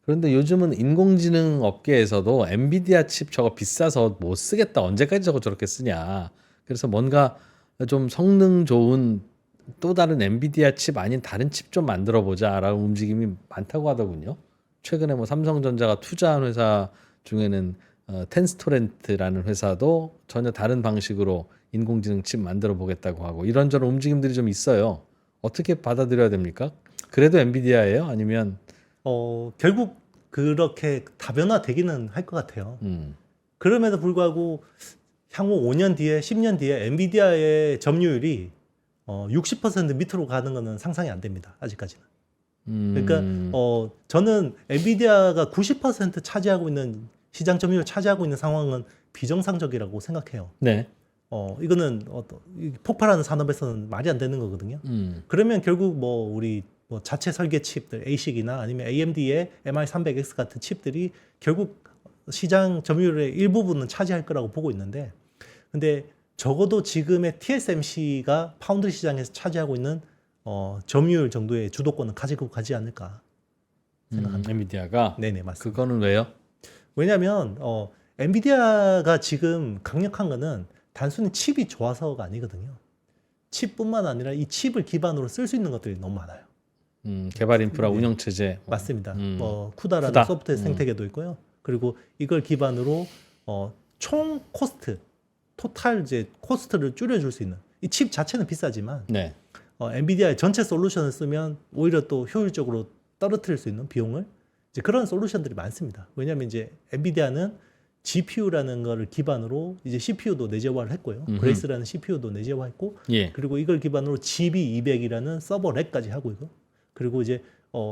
그런데 요즘은 인공지능 업계에서도 엔비디아 칩 저거 비싸서 못 쓰겠다. 언제까지 저렇게 쓰냐. 그래서 뭔가 좀 성능 좋은 또 다른 엔비디아 칩 아닌 다른 칩 좀 만들어 보자라는 움직임이 많다고 하더군요. 최근에 뭐 삼성전자가 투자한 회사 중에는 텐스토렌트라는 회사도 전혀 다른 방식으로 인공지능 칩 만들어 보겠다고 하고 이런저런 움직임들이 좀 있어요. 어떻게 받아들여야 됩니까? 그래도 엔비디아예요? 아니면 결국 그렇게 다변화되기는 할 것 같아요. 그럼에도 불구하고 향후 5년 뒤에 10년 뒤에 엔비디아의 점유율이 60% 밑으로 가는 것은 상상이 안 됩니다. 아직까지는. 그러니까 저는 엔비디아가 90% 차지하고 있는 시장 점유율 차지하고 있는 상황은 비정상적이라고 생각해요. 네. 이거는 폭발하는 산업에서는 말이 안 되는 거거든요. 그러면 결국 뭐 우리 뭐 자체 설계 칩들 ASIC이나 아니면 AMD의 MI300X 같은 칩들이 결국 시장 점유율의 일부분은 차지할 거라고 보고 있는데, 근데 적어도 지금의 TSMC가 파운드리 시장에서 차지하고 있는 점유율 정도의 주도권은 가지고 가지 않을까 생각합니다. 엔비디아가? 네네, 맞습니다. 그거는 왜요? 왜냐하면 엔비디아가 지금 강력한 거는 단순히 칩이 좋아서가 아니거든요. 칩뿐만 아니라 이 칩을 기반으로 쓸 수 있는 것들이 너무 많아요. 개발 인프라 운영 체제. 맞습니다. 쿠다라는 쿠다. 소프트웨어 생태계도 있고요. 그리고 이걸 기반으로 총 코스트, 토탈 이제 코스트를 줄여줄 수 있는, 이 칩 자체는 비싸지만 네. 엔비디아의 전체 솔루션을 쓰면 오히려 또 효율적으로 떨어뜨릴 수 있는 비용을 이제 그런 솔루션들이 많습니다. 왜냐하면 이제 엔비디아는 GPU라는 거를 기반으로 이제 CPU도 내재화를 했고요. 그레이스라는 CPU도 내재화했고, 예. 그리고 이걸 기반으로 GB200이라는 서버 렉까지 하고 있고, 그리고 이제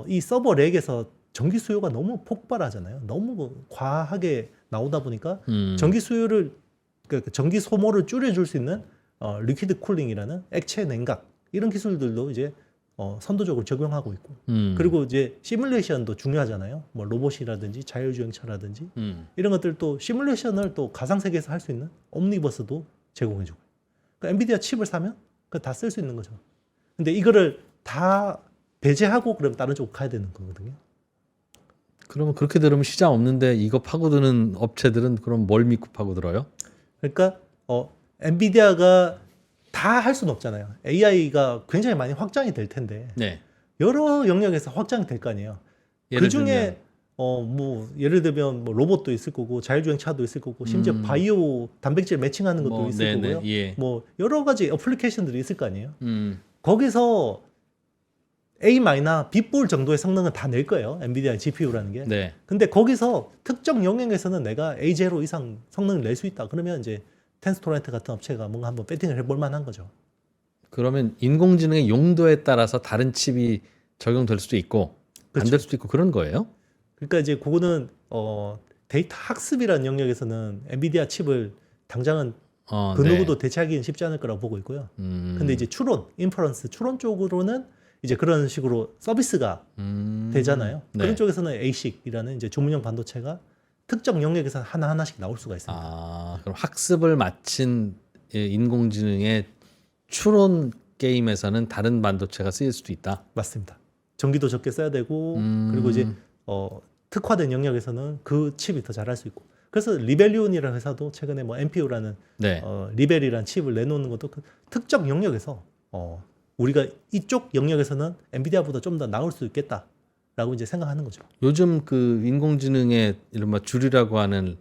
이 서버 렉에서 전기 수요가 너무 폭발하잖아요. 너무 과하게 나오다 보니까 전기 수요를 그러니까 전기 소모를 줄여줄 수 있는 리퀴드 쿨링이라는 액체 냉각 이런 기술들도 이제 선도적으로 적용하고 있고, 그리고 이제 시뮬레이션도 중요하잖아요. 뭐 로봇이라든지 자율주행차라든지 이런 것들도 시뮬레이션을 또 가상 세계에서 할 수 있는 옴니버스도 제공해주고, 그러니까 엔비디아 칩을 사면 그 다 쓸 수 있는 거죠. 근데 이거를 다 배제하고 그럼 다른 쪽으로 가야 되는 거거든요. 그러면 그렇게 들으면 시장 없는데 이거 파고드는 업체들은 그럼 뭘 믿고 파고들어요? 그러니까 엔비디아가 다 할 수는 없잖아요. AI가 굉장히 많이 확장이 될 텐데 네. 여러 영역에서 확장이 될 거 아니에요. 그 중에 뭐 예를 들면 뭐 로봇도 있을 거고 자율주행차도 있을 거고 심지어 바이오 단백질 매칭하는 것도 뭐, 있을 네네, 거고요. 예. 뭐 여러 가지 어플리케이션들이 있을 거 아니에요. 거기서 A-나 B볼 정도의 성능은 다 낼 거예요. 엔비디아 GPU라는 게. 네. 근데 거기서 특정 영역에서는 내가 A0 이상 성능을 낼 수 있다. 그러면 이제 텐스토렌트 같은 업체가 뭔가 한번 배팅을 해볼 만한 거죠. 그러면 인공지능의 용도에 따라서 다른 칩이 적용될 수도 있고 안 될 수도 있고 그런 거예요? 그러니까 이제 그거는 데이터 학습이라는 영역에서는 엔비디아 칩을 당장은 그 네. 누구도 대체하기는 쉽지 않을 거라고 보고 있고요. 근데 이제 추론, 인퍼런스, 추론 쪽으로는 이제 그런 식으로 서비스가 되잖아요. 네. 그런 쪽에서는 ASIC이라는 이제 주문형 반도체가 특정 영역에서 하나하나씩 나올 수가 있습니다. 그럼 학습을 마친 인공지능의 추론 게임에서는 다른 반도체가 쓰일 수도 있다. 맞습니다. 전기도 적게 써야 되고 그리고 이제 특화된 영역에서는 그 칩이 더 잘할 수 있고. 그래서 리벨리온이라는 회사도 최근에 뭐 NPU라는 네. 리벨이라는 칩을 내놓는 것도 그 특정 영역에서 우리가 이쪽 영역에서는 엔비디아보다 좀 더 나을 수 있겠다라고 이제 생각하는 거죠. 요즘 그 인공지능의 이른바 줄이라고 하는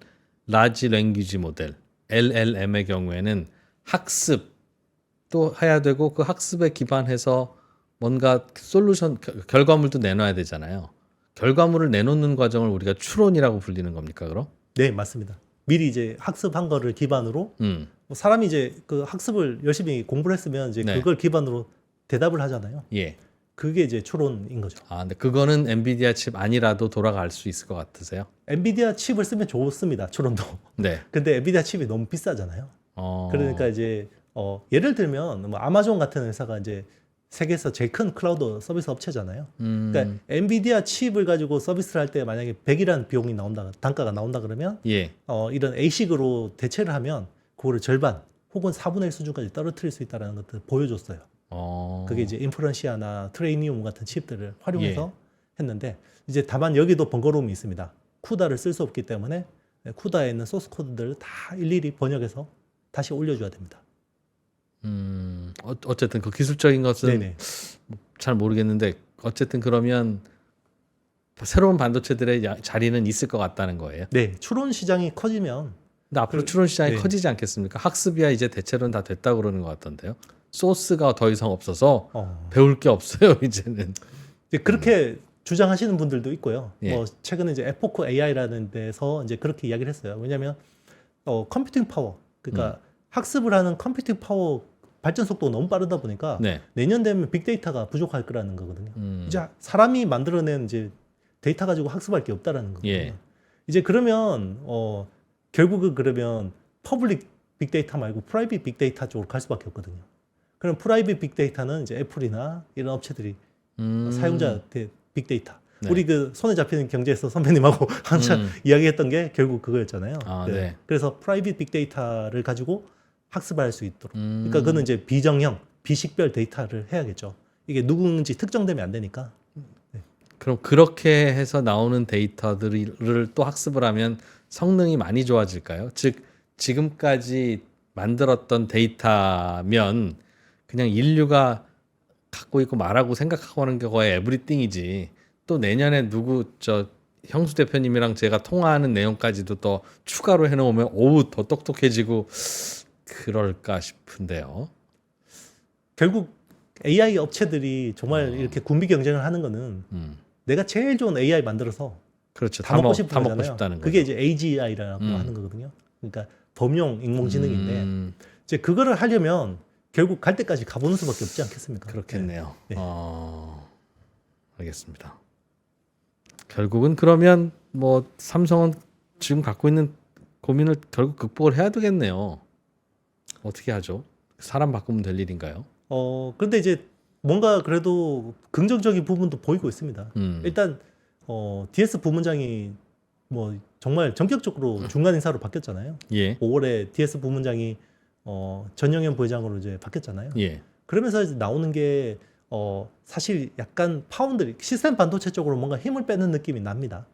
라지 랭귀지 모델 LLM의 경우에는 학습도 해야 되고 그 학습에 기반해서 뭔가 솔루션 결과물도 내놔야 되잖아요. 결과물을 내놓는 과정을 우리가 추론이라고 불리는 겁니까, 그럼? 네, 맞습니다. 미리 이제 학습한 거를 기반으로 뭐 사람이 이제 그 학습을 열심히 공부를 했으면 이제 네. 그걸 기반으로 대답을 하잖아요. 예. 그게 이제 추론인 거죠. 근데 그거는 엔비디아 칩 아니라도 돌아갈 수 있을 것 같으세요? 엔비디아 칩을 쓰면 좋습니다. 추론도. 네. 근데 엔비디아 칩이 너무 비싸잖아요. 그러니까 이제 예를 들면 뭐 아마존 같은 회사가 이제 세계에서 제일 큰 클라우드 서비스 업체잖아요. 그러니까 엔비디아 칩을 가지고 서비스를 할 때 만약에 100이라는 비용이 나온다, 단가가 나온다 그러면 예. 이런 ASIC으로 대체를 하면 그거를 절반 혹은 4분의 1 수준까지 떨어뜨릴 수 있다는 것들을 보여줬어요. 그게 이제 인프런시아나 트레이니움 같은 칩들을 활용해서 했는데 이제 다만 여기도 번거로움이 있습니다. 쿠다를 쓸 수 없기 때문에 쿠다에 있는 소스 코드들을 다 일일이 번역해서 다시 올려줘야 됩니다. 어쨌든 그 기술적인 것은 네네. 잘 모르겠는데 어쨌든 그러면 새로운 반도체들의 자리는 있을 것 같다는 거예요. 네, 추론 시장이 커지면 근데 앞으로 추론 시장이 네. 커지지 않겠습니까? 학습이야 이제 대체로는 다 됐다고 그러는 것 같던데요. 소스가 더 이상 없어서 배울 게 없어요 이제는. 이제 그렇게 주장하시는 분들도 있고요. 예. 뭐 최근에 이제 에포크 AI라는 데서 이제 그렇게 이야기를 했어요. 왜냐하면 컴퓨팅 파워, 그러니까 학습을 하는 컴퓨팅 파워 발전 속도가 너무 빠르다 보니까 네. 내년 되면 빅데이터가 부족할 거라는 거거든요. 이제 사람이 만들어낸 이제 데이터 가지고 학습할 게 없다라는 거거든요. 예. 이제 그러면 결국은 그러면 퍼블릭 빅데이터 말고 프라이빗 빅데이터 쪽으로 갈 수밖에 없거든요. 그럼 프라이빗 빅데이터는 이제 애플이나 이런 업체들이 사용자 빅데이터. 네. 우리 그 손에 잡히는 경제에서 선배님하고 항상 이야기했던 게 결국 그거였잖아요. 네. 그래서 프라이빗 빅데이터를 가지고 학습할 수 있도록. 그러니까 그거는 이제 비정형, 비식별 데이터를 해야겠죠. 이게 누구인지 특정되면 안 되니까. 그럼 그렇게 해서 나오는 데이터들을 또 학습을 하면 성능이 많이 좋아질까요? 즉 지금까지 만들었던 데이터면 그냥 인류가 갖고 있고 말하고 생각하고 하는 게 거의 에브리띵이지. 또 내년에 형수 대표님이랑 제가 통화하는 내용까지도 더 추가로 해놓으면 더 똑똑해지고 그럴까 싶은데요. 결국 AI 업체들이 정말 이렇게 군비 경쟁을 하는 거는 내가 제일 좋은 AI 만들어서 그렇죠. 다 먹고 싶은 다 먹고 거잖아요. 싶다는 그게 거죠. 이제 AGI라고 하는 거거든요. 그러니까 범용 인공지능인데 이제 그거를 하려면 결국 갈 때까지 가보는 수밖에 없지 않겠습니까? 그렇겠네요. 네. 알겠습니다. 결국은 그러면 뭐 삼성은 지금 갖고 있는 고민을 결국 극복을 해야 되겠네요. 어떻게 하죠? 사람 바꾸면 될 일인가요? 그런데 이제 뭔가 그래도 긍정적인 부분도 보이고 있습니다. 일단 DS 부문장이 뭐 정말 전격적으로 중간 인사로 바뀌었잖아요. 예. 5월에 DS 부문장이 전영현 부회장으로 이제 바뀌었잖아요. 예. 그러면서 이제 나오는 게 사실 약간 파운드리 시스템 반도체 쪽으로 뭔가 힘을 빼는 느낌이 납니다.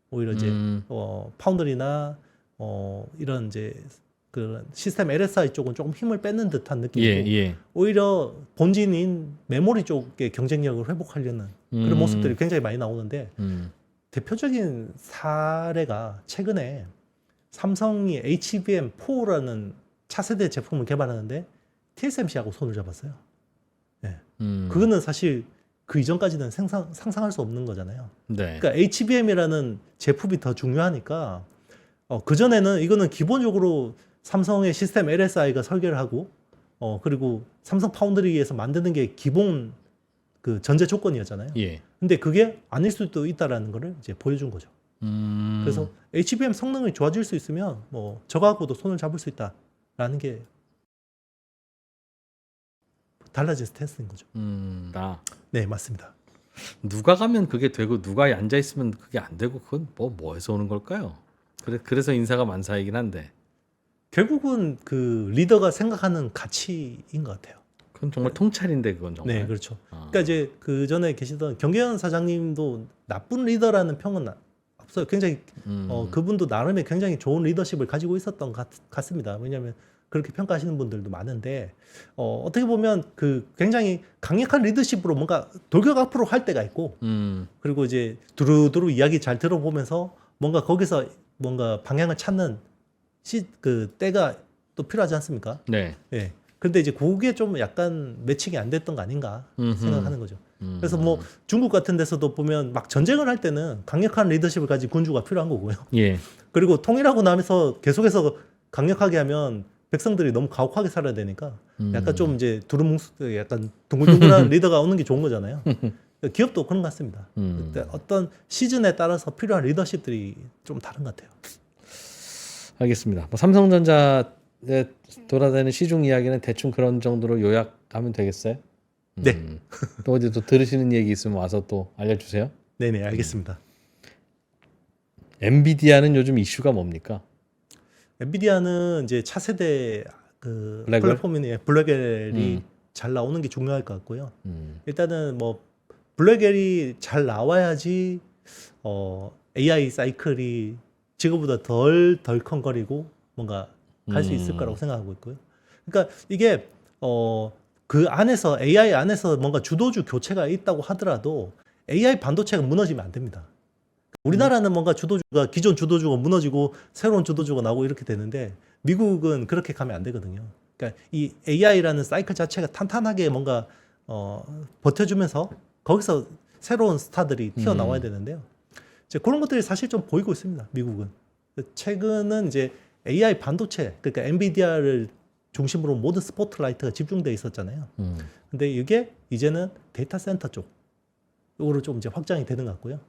오히려 이제 파운드리나 이런 이제 그 시스템 LSI 쪽은 조금 힘을 빼는 듯한 느낌이고 예. 오히려 본진인 메모리 쪽의 경쟁력을 회복하려는 그런 모습들이 굉장히 많이 나오는데 대표적인 사례가 최근에 삼성이 HBM4라는 차세대 제품을 개발하는데 TSMC하고 손을 잡았어요. 네. 그거는 사실 그 이전까지는 상상할 수 없는 거잖아요. 네. 그러니까 HBM이라는 제품이 더 중요하니까 그전에는 이거는 기본적으로 삼성의 시스템 LSI가 설계를 하고 그리고 삼성 파운드리에서 만드는 게 기본 그 전제 조건이었잖아요. 예. 근데 그게 아닐 수도 있다라는 거를 이제 보여준 거죠. 그래서 HBM 성능이 좋아질 수 있으면 뭐 저거하고도 손을 잡을 수 있다라는 게 달라진 스탠스인 거죠. 네, 맞습니다. 누가 가면 그게 되고 누가 앉아 있으면 그게 안 되고 그건 뭐에서 오는 걸까요? 그래서 인사가 만사이긴 한데 결국은 그 리더가 생각하는 가치인 것 같아요. 그건 정말 통찰인데 그건 정말. 네, 그렇죠. 그러니까 이제 그 전에 계시던 경계현 사장님도 나쁜 리더라는 평은 없어요. 굉장히 그분도 나름의 굉장히 좋은 리더십을 가지고 있었던 것 같습니다. 왜냐하면 그렇게 평가하시는 분들도 많은데 어떻게 보면 그 굉장히 강력한 리더십으로 뭔가 돌격 앞으로 할 때가 있고 그리고 이제 두루두루 이야기 잘 들어보면서 뭔가 거기서 뭔가 방향을 찾는 그 때가 또 필요하지 않습니까? 네. 예. 근데 이제 그게 좀 약간 매칭이 안 됐던 거 아닌가 생각하는 거죠. 그래서 뭐 중국 같은 데서도 보면 막 전쟁을 할 때는 강력한 리더십을 가진 군주가 필요한 거고요. 예. 그리고 통일하고 나면서 계속해서 강력하게 하면 백성들이 너무 가혹하게 살아야 되니까 약간 좀 이제 두루뭉술 약간 둥글둥글한 리더가 오는 게 좋은 거잖아요. 기업도 그런 것 같습니다. 그때 어떤 시즌에 따라서 필요한 리더십들이 좀 다른 것 같아요. 알겠습니다. 뭐 삼성전자에 돌아다니는 시중 이야기는 대충 그런 정도로 요약하면 되겠어요? 네. 또 어디 또 들으시는 얘기 있으면 와서 또 알려주세요. 네네, 알겠습니다. 엔비디아는 요즘 이슈가 뭡니까? 엔비디아는 이제 차세대 그 블랙웰? 플랫폼인 블랙웰이 잘 나오는 게 중요할 것 같고요. 일단은 뭐 블랙웰이 잘 나와야지 AI 사이클이 지금보다 덜 덜컹거리고 뭔가 갈 수 있을 거라고 생각하고 있고요. 그러니까 이게 그 안에서 AI 안에서 뭔가 주도주 교체가 있다고 하더라도 AI 반도체가 무너지면 안 됩니다. 우리나라는 뭔가 주도주가 기존 주도주가 무너지고 새로운 주도주가 나오고 이렇게 되는데 미국은 그렇게 가면 안 되거든요. 그러니까 이 AI라는 사이클 자체가 탄탄하게 뭔가 버텨주면서 거기서 새로운 스타들이 튀어나와야 되는데요. 이제 그런 것들이 사실 좀 보이고 있습니다. 미국은. 최근은 이제 AI 반도체, 그러니까 엔비디아를 중심으로 모든 스포트라이트가 집중돼 있었잖아요. 근데 이게 이제는 데이터 센터 쪽으로 좀 이제 확장이 되는 것 같고요.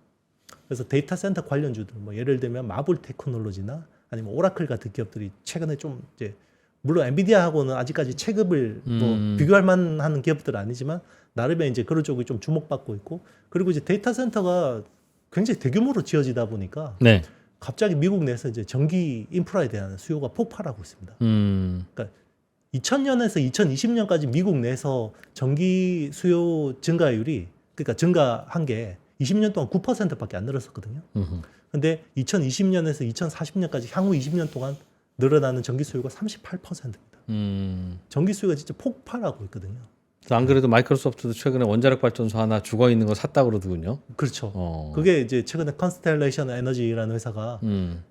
그래서 데이터 센터 관련주들, 뭐 예를 들면 마블 테크놀로지나 아니면 오라클 같은 기업들이 최근에 좀 이제 물론 엔비디아하고는 아직까지 체급을 뭐 비교할 만한 기업들은 아니지만 나름의 이제 그런 쪽이 좀 주목받고 있고 그리고 이제 데이터 센터가 굉장히 대규모로 지어지다 보니까 네. 갑자기 미국 내에서 이제 전기 인프라에 대한 수요가 폭발하고 있습니다. 그러니까 2000년에서 2020년까지 미국 내에서 전기 수요 증가율이 그러니까 증가한 게 20년 동안 9%밖에 안 늘었었거든요. 근데 2020년에서 2040년까지 향후 20년 동안 늘어나는 전기 수요가 38%입니다. 전기 수요가 진짜 폭발하고 있거든요. 안 그래도 마이크로소프트도 최근에 원자력 발전소 하나 죽어 있는 거 샀다고 그러더군요. 그렇죠. 그게 이제 최근에 컨스텔레이션 에너지라는 회사가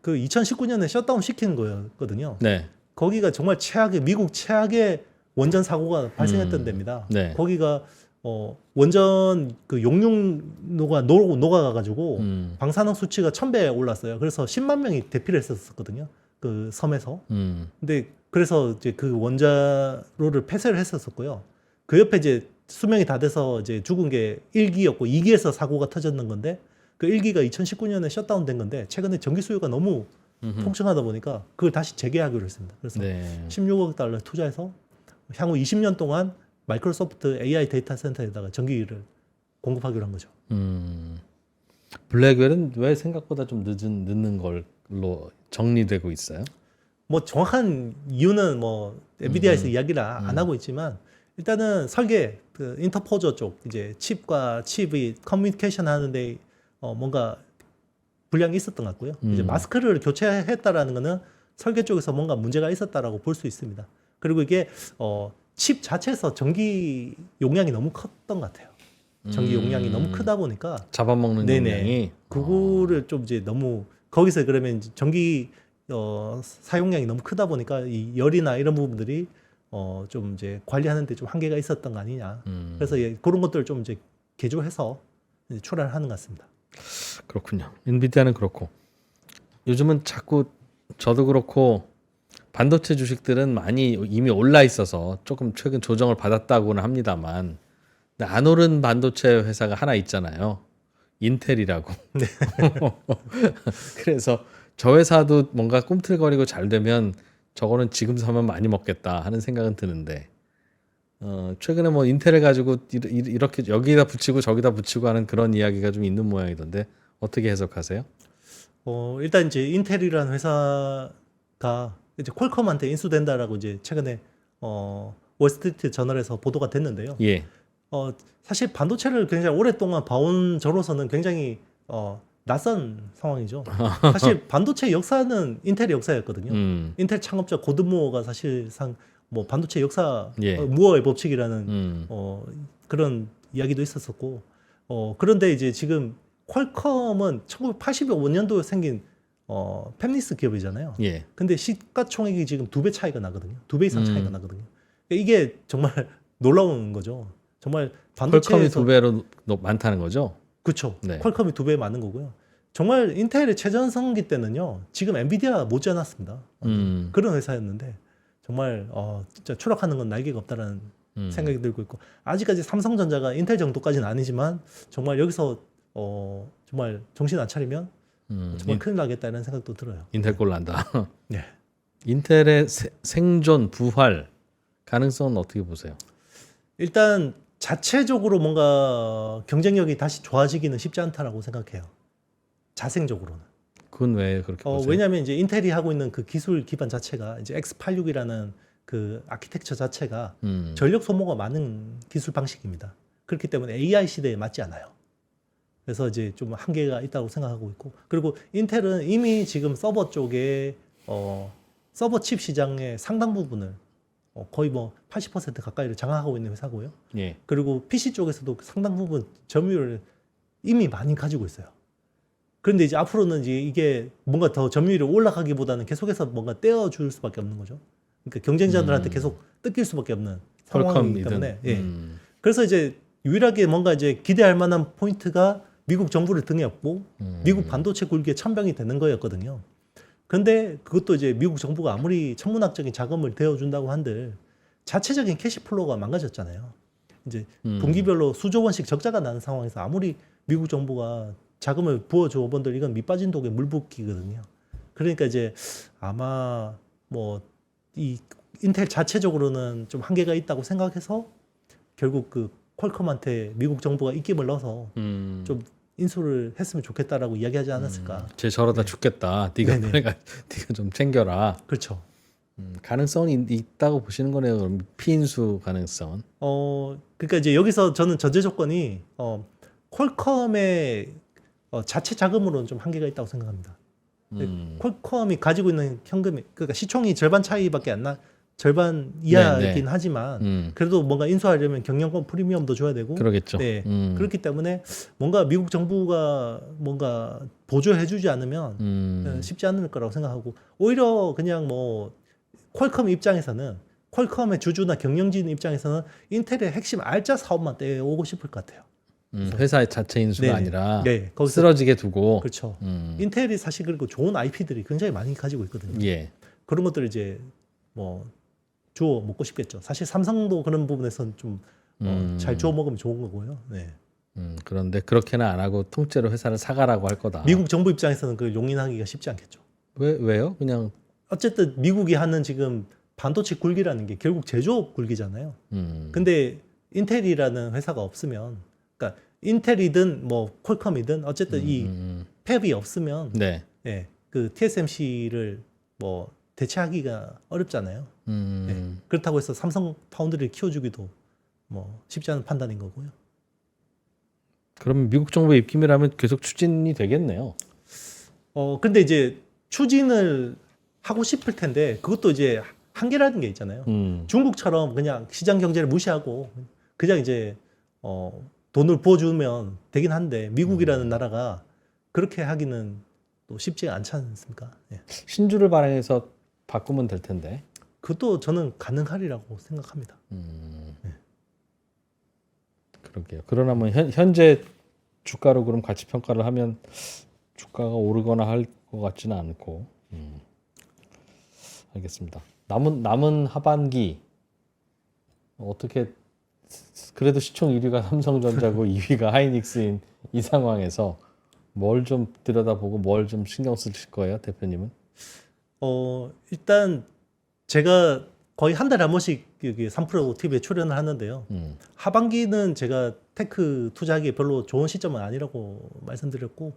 그 2019년에 셧다운 시킨 거였거든요. 네. 거기가 정말 미국 최악의 원전 사고가 발생했던 데입니다. 네. 거기가 원전 그 용융로가 녹아가가지고 방사능 수치가 1000배 올랐어요. 그래서 10만 명이 대피를 했었거든요. 그 섬에서. 근데 그래서 이제 그 원자로를 폐쇄를 했었었고요. 그 옆에 이제 수명이 다 돼서 이제 죽은 게 1기였고 2기에서 사고가 터졌는 건데 그 1기가 2019년에 셧다운된 건데 최근에 전기 수요가 너무 폭증하다 보니까 그걸 다시 재개하기로 했습니다. 그래서 네. 16억 달러 투자해서 향후 20년 동안 마이크로소프트 AI 데이터 센터에다가 전기를 공급하기로 한 거죠. 블랙웰은 왜 생각보다 좀 늦는 걸로 정리되고 있어요? 뭐 정확한 이유는 뭐 엔비디아에서 이야기를 안 하고 있지만 일단은 설계 그 인터포저 쪽 이제 칩과 칩이 커뮤니케이션 하는데 뭔가 불량이 있었던 것 같고요. 이제 마스크를 교체했다라는 거는 설계 쪽에서 뭔가 문제가 있었다라고 볼 수 있습니다. 그리고 이게 칩 자체에서 전기 용량이 너무 컸던 것 같아요. 전기 용량이 너무 크다 보니까 잡아먹는 네네. 용량이 그거를 좀 이제 너무 거기서 그러면 이제 전기 사용량이 너무 크다 보니까 이 열이나 이런 부분들이 좀 이제 관리하는데 좀 한계가 있었던 거 아니냐. 그래서 그런 것들을 좀 이제 개조해서 이제 출하를 하는 것 같습니다. 그렇군요. 엔비디아는 그렇고 요즘은 자꾸 저도 그렇고 반도체 주식들은 많이 이미 올라 있어서 조금 최근 조정을 받았다고는 합니다만 근데 안 오른 반도체 회사가 하나 있잖아요. 인텔이라고. 네. 그래서 저 회사도 뭔가 꿈틀거리고 잘 되면 저거는 지금 사면 많이 먹겠다 하는 생각은 드는데 최근에 뭐 인텔을 가지고 이렇게 여기다 붙이고 저기다 붙이고 하는 그런 이야기가 좀 있는 모양이던데 어떻게 해석하세요? 일단 이제 인텔이라는 회사가 이제 퀄컴한테 인수된다라고 이제 최근에 월스트리트 저널에서 보도가 됐는데요. 예. 사실 반도체를 굉장히 오랫동안 봐온 저로서는 굉장히 낯선 상황이죠. 사실 반도체 역사는 인텔의 역사였거든요. 인텔 창업자 고든 무어가 사실상 뭐 반도체 역사 예. 무어의 법칙이라는 그런 이야기도 있었었고 그런데 이제 지금 퀄컴은 1985년도에 생긴 팹리스 기업이잖아요. 예. 근데 시가총액이 지금 2배 차이가 나거든요. 2배 이상 차이가 나거든요. 이게 정말 놀라운 거죠. 정말 퀄컴이 반도체에서 2배로 많다는 거죠? 그렇죠. 네. 퀄컴이 2배 많은 거고요. 정말 인텔의 최전성기 때는요. 지금 엔비디아 못지않았습니다. 그런 회사였는데 정말 진짜 추락하는 건 날개가 없다라는 생각이 들고 있고 아직까지 삼성전자가 인텔 정도까지는 아니지만 정말 여기서 정말 정신 안 차리면 정말 큰일 나겠다는 생각도 들어요. 인텔 꼴 난다. 네. 인텔의 생존, 부활 가능성은 어떻게 보세요? 일단 자체적으로 뭔가 경쟁력이 다시 좋아지기는 쉽지 않다라고 생각해요. 자생적으로는. 그건 왜 그렇게 보세요? 왜냐하면 이제 인텔이 하고 있는 그 기술 기반 자체가 이제 X86이라는 그 아키텍처 자체가 전력 소모가 많은 기술 방식입니다. 그렇기 때문에 AI 시대에 맞지 않아요. 그래서 이제 좀 한계가 있다고 생각하고 있고 그리고 인텔은 이미 지금 서버 쪽에 서버 칩 시장의 상당 부분을 거의 뭐 80% 가까이를 장악하고 있는 회사고요. 예. 그리고 PC 쪽에서도 상당 부분 점유율을 이미 많이 가지고 있어요. 그런데 이제 앞으로는 이제 이게 뭔가 더 점유율이 올라가기보다는 계속해서 뭔가 떼어줄 수밖에 없는 거죠. 그러니까 경쟁자들한테 계속 뜯길 수밖에 없는 상황이기 때문에. 예. 그래서 이제 유일하게 뭔가 이제 기대할 만한 포인트가 미국 정부를 등에 업고 미국 반도체 굴기에 천병이 되는 거였거든요. 근데 그것도 이제 미국 정부가 아무리 천문학적인 자금을 대어준다고 한들 자체적인 캐시플로우가 망가졌잖아요. 이제 분기별로 수조 원씩 적자가 나는 상황에서 아무리 미국 정부가 자금을 부어줘 본들 이건 밑빠진 독에 물 붓기거든요. 그러니까 이제 아마 뭐 이 인텔 자체적으로는 좀 한계가 있다고 생각해서 결국 그 퀄컴한테 미국 정부가 입김을 넣어서 좀 인수를 했으면 좋겠다라고 이야기하지 않았을까. 쟤 저러다 죽겠다. 네가 네가 좀 챙겨라. 그렇죠. 가능성은 있다고 보시는 거네요. 그럼 피인수 가능성은. 그러니까 이제 여기서 저는 전제 조건이 퀄컴의 자체 자금으로는 좀 한계가 있다고 생각합니다. 퀄컴이 가지고 있는 현금이 그러니까 시총이 절반 차이밖에 안 나. 절반 이하이긴 하지만 그래도 뭔가 인수하려면 경영권 프리미엄도 줘야 되고 그러겠죠. 네. 그렇기 때문에 뭔가 미국 정부가 뭔가 보조해주지 않으면 쉽지 않을 거라고 생각하고 오히려 그냥 뭐 퀄컴 입장에서는 퀄컴의 주주나 경영진 입장에서는 인텔의 핵심 알짜 사업만 떼오고 싶을 것 같아요. 회사 자체 인수가 네네. 아니라 네, 거기서 쓰러지게 두고. 그렇죠. 인텔이 사실 그리고 좋은 IP들이 굉장히 많이 가지고 있거든요. 예. 그런 것들을 이제 뭐 주워 먹고 싶겠죠. 사실 삼성도 그런 부분에서는 좀 잘 주워 먹으면 좋은 거고요. 네. 그런데 그렇게는 안 하고 통째로 회사를 사가라고 할 거다. 미국 정부 입장에서는 그걸 용인하기가 쉽지 않겠죠. 왜요? 그냥 어쨌든 미국이 하는 지금 반도체 굴기라는 게 결국 제조업 굴기잖아요. 근데 인텔이라는 회사가 없으면, 그러니까 인텔이든 뭐 퀄컴이든 어쨌든 이 팹이 없으면 네. 예, 그 TSMC를 뭐 대체하기가 어렵잖아요. 네. 그렇다고 해서 삼성 파운드리를 키워주기도 뭐 쉽지 않은 판단인 거고요. 그럼 미국 정부의 입김이라면 계속 추진이 되겠네요. 근데 이제 추진을 하고 싶을 텐데 그것도 이제 한계라는 게 있잖아요. 중국처럼 그냥 시장 경제를 무시하고 그냥 이제 돈을 부어주면 되긴 한데 미국이라는 나라가 그렇게 하기는 또 쉽지 않지 않습니까? 예. 신주를 발행해서 바꾸면 될 텐데. 그것도 저는 가능하리라고 생각합니다. 그러게요. 그러나 뭐 현재 주가로 그럼 가치 평가를 하면 주가가 오르거나 할 것 같지는 않고. 알겠습니다. 남은 하반기 어떻게 그래도 시총 1위가 삼성전자고 2위가 하이닉스인 이 상황에서 뭘 좀 들여다보고 뭘 좀 신경 쓰실 거예요, 대표님은? 일단 제가 거의 한 달에 한 번씩 여기 3프로 TV에 출연을 하는데요. 하반기는 제가 테크 투자하기에 별로 좋은 시점은 아니라고 말씀드렸고,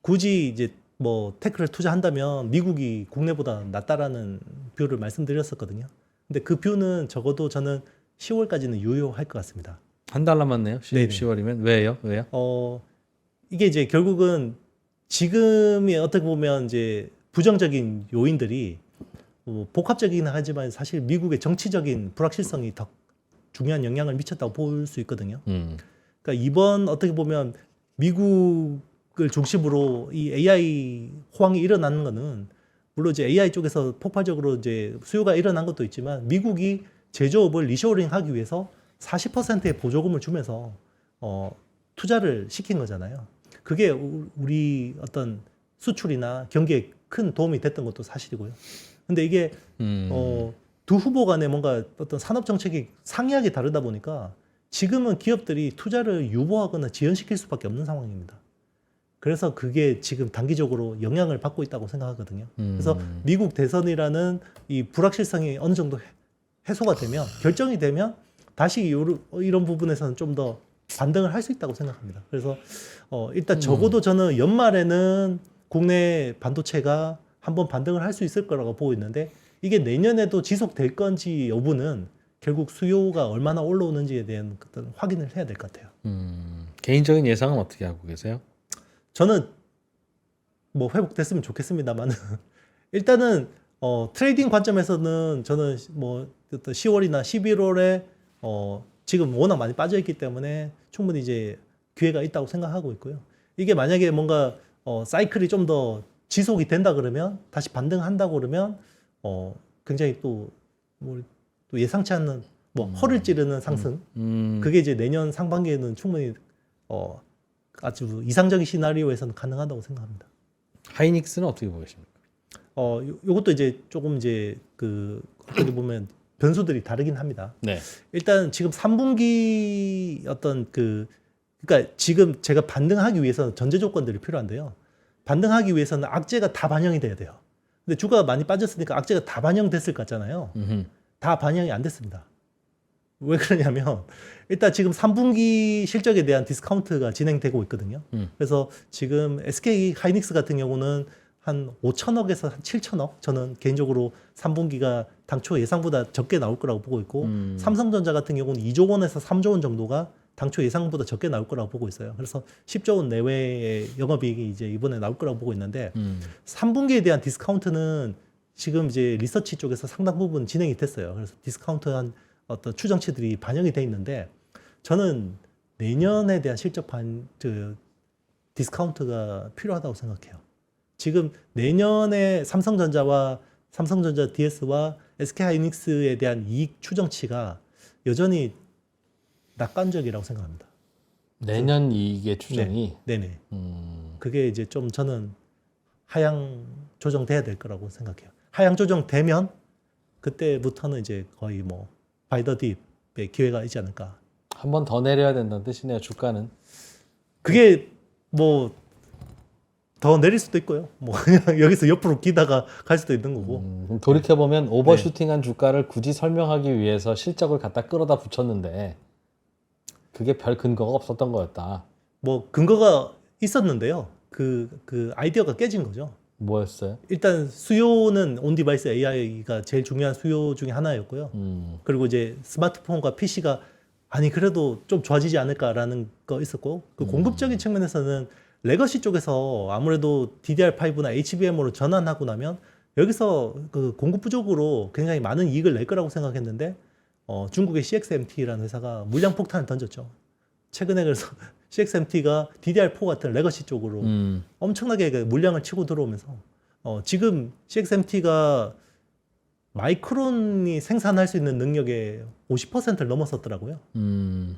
굳이 이제 뭐 테크를 투자한다면 미국이 국내보다 낫다라는 뷰를 말씀드렸었거든요. 근데 그 뷰는 적어도 저는 10월까지는 유효할 것 같습니다. 한 달 남았네요. 네네. 10월이면 왜요? 이게 이제 결국은 지금이 어떻게 보면 이제 부정적인 요인들이 복합적이긴 하지만 사실 미국의 정치적인 불확실성이 더 중요한 영향을 미쳤다고 볼 수 있거든요. 그러니까 이번 어떻게 보면 미국을 중심으로 이 AI 호황이 일어나는 거는 물론 이제 AI 쪽에서 폭발적으로 이제 수요가 일어난 것도 있지만 미국이 제조업을 리쇼어링하기 위해서 40%의 보조금을 주면서 투자를 시킨 거잖아요. 그게 우리 어떤 수출이나 경기에 큰 도움이 됐던 것도 사실이고요. 근데 이게 두 후보 간에 뭔가 어떤 산업 정책이 상이하게 다르다 보니까 지금은 기업들이 투자를 유보하거나 지연시킬 수밖에 없는 상황입니다. 그래서 그게 지금 단기적으로 영향을 받고 있다고 생각하거든요. 그래서 미국 대선이라는 이 불확실성이 어느 정도 해소가 되면 결정이 되면 다시 이런 부분에서는 좀 더 반등을 할 수 있다고 생각합니다. 그래서 일단 적어도 저는 연말에는 국내 반도체가 한번 반등을 할 수 있을 거라고 보고 있는데 이게 내년에도 지속될 건지 여부는 결국 수요가 얼마나 올라오는지에 대한 어떤 확인을 해야 될 것 같아요. 개인적인 예상은 어떻게 하고 계세요? 저는 뭐 회복됐으면 좋겠습니다만 일단은 트레이딩 관점에서는 저는 뭐 10월이나 11월에 지금 워낙 많이 빠져 있기 때문에 충분히 이제 기회가 있다고 생각하고 있고요. 이게 만약에 뭔가 사이클이 좀 더 지속이 된다 그러면 다시 반등한다고 그러면 굉장히 또 예상치 않는 뭐 허를 찌르는 상승 그게 이제 내년 상반기에는 충분히 아주 이상적인 시나리오에서는 가능하다고 생각합니다. 하이닉스는 어떻게 보십니까? 요것도 이제 조금 이제 어떻게 보면 변수들이 다르긴 합니다. 네. 일단 지금 3분기 어떤 그러니까 지금 제가 반등하기 위해서는 전제 조건들이 필요한데요. 반등하기 위해서는 악재가 다 반영이 돼야 돼요. 근데 주가가 많이 빠졌으니까 악재가 다 반영됐을 것 같잖아요. 다 반영이 안 됐습니다. 왜 그러냐면 일단 지금 3분기 실적에 대한 디스카운트가 진행되고 있거든요. 그래서 지금 SK 하이닉스 같은 경우는 한 5천억에서 한 7천억 저는 개인적으로 3분기가 당초 예상보다 적게 나올 거라고 보고 있고 삼성전자 같은 경우는 2조 원에서 3조 원 정도가 당초 예상보다 적게 나올 거라고 보고 있어요. 그래서 10조 원 내외의 영업이익이 이제 이번에 나올 거라고 보고 있는데 3분기에 대한 디스카운트는 지금 이제 리서치 쪽에서 상당 부분 진행이 됐어요. 그래서 디스카운트한 어떤 추정치들이 반영이 돼 있는데 저는 내년에 대한 실적 디스카운트가 필요하다고 생각해요. 지금 내년에 삼성전자와 삼성전자 DS와 SK하이닉스에 대한 이익 추정치가 여전히 낙관적이라고 생각합니다. 내년 이익의 추정이 네네. 그게 이제 좀 저는 하향 조정돼야 될 거라고 생각해요. 하향 조정되면 그때부터는 이제 거의 뭐 바이더 딥의 기회가 있지 않을까. 한 번 더 내려야 된다는 뜻이네요. 주가는. 그게 뭐 더 내릴 수도 있고요. 뭐 그냥 여기서 옆으로 기다가 갈 수도 있는 거고. 그럼 돌이켜 보면 오버슈팅한 주가를 굳이 설명하기 위해서 실적을 갖다 끌어다 붙였는데 그게 별 근거가 없었던 거였다. 뭐 근거가 있었는데요. 그 아이디어가 깨진 거죠. 뭐였어요? 일단 수요는 온 디바이스 AI가 제일 중요한 수요 중에 하나였고요. 그리고 이제 스마트폰과 PC가 아니 그래도 좀 좋아지지 않을까라는 거 있었고 그 공급적인 측면에서는 레거시 쪽에서 아무래도 DDR5나 HBM으로 전환하고 나면 여기서 그 공급 부족으로 굉장히 많은 이익을 낼 거라고 생각했는데 중국의 CXMT라는 회사가 물량 폭탄을 던졌죠. 최근에 그래서 CXMT가 DDR4 같은 레거시 쪽으로 엄청나게 그 물량을 치고 들어오면서 지금 CXMT가 마이크론이 생산할 수 있는 능력의 50%를 넘었었더라고요.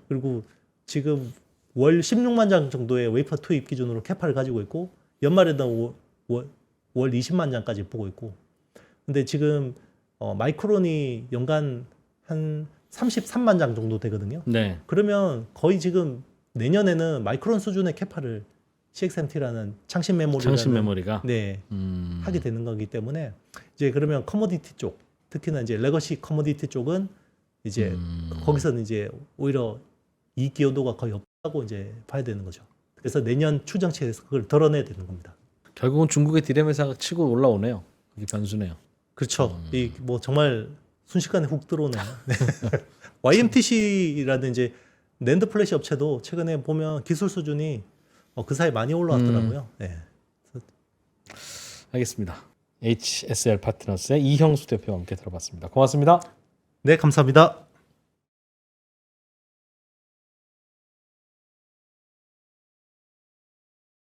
그리고 지금 월 16만 장 정도의 웨이퍼 투입 기준으로 캐파를 가지고 있고 연말에는 월 20만 장까지 보고 있고 근데 지금 마이크론이 연간 한 33만 장 정도 되거든요. 네. 그러면 거의 지금 내년에는 마이크론 수준의 캐파를 CXMT라는 창신 메모리가 네, 하게 되는 거기 때문에 이제 그러면 커머디티 쪽 특히나 이제 레거시 커머디티 쪽은 이제 거기서는 이제 오히려 이익 기여도가 거의 없다고 이제 봐야 되는 거죠. 그래서 내년 추정치에서 그걸 덜어내야 되는 겁니다. 결국은 중국의 디램 회사가 치고 올라오네요. 그게 변수네요. 그렇죠. 이 뭐 정말 순식간에 훅 들어오네요. 네. YMTC라는 이제 낸드 플래시 업체도 최근에 보면 기술 수준이 그 사이 많이 올라왔더라고요. 네. 알겠습니다. HSL 파트너스의 이형수 대표와 함께 들어봤습니다. 고맙습니다. 네, 감사합니다.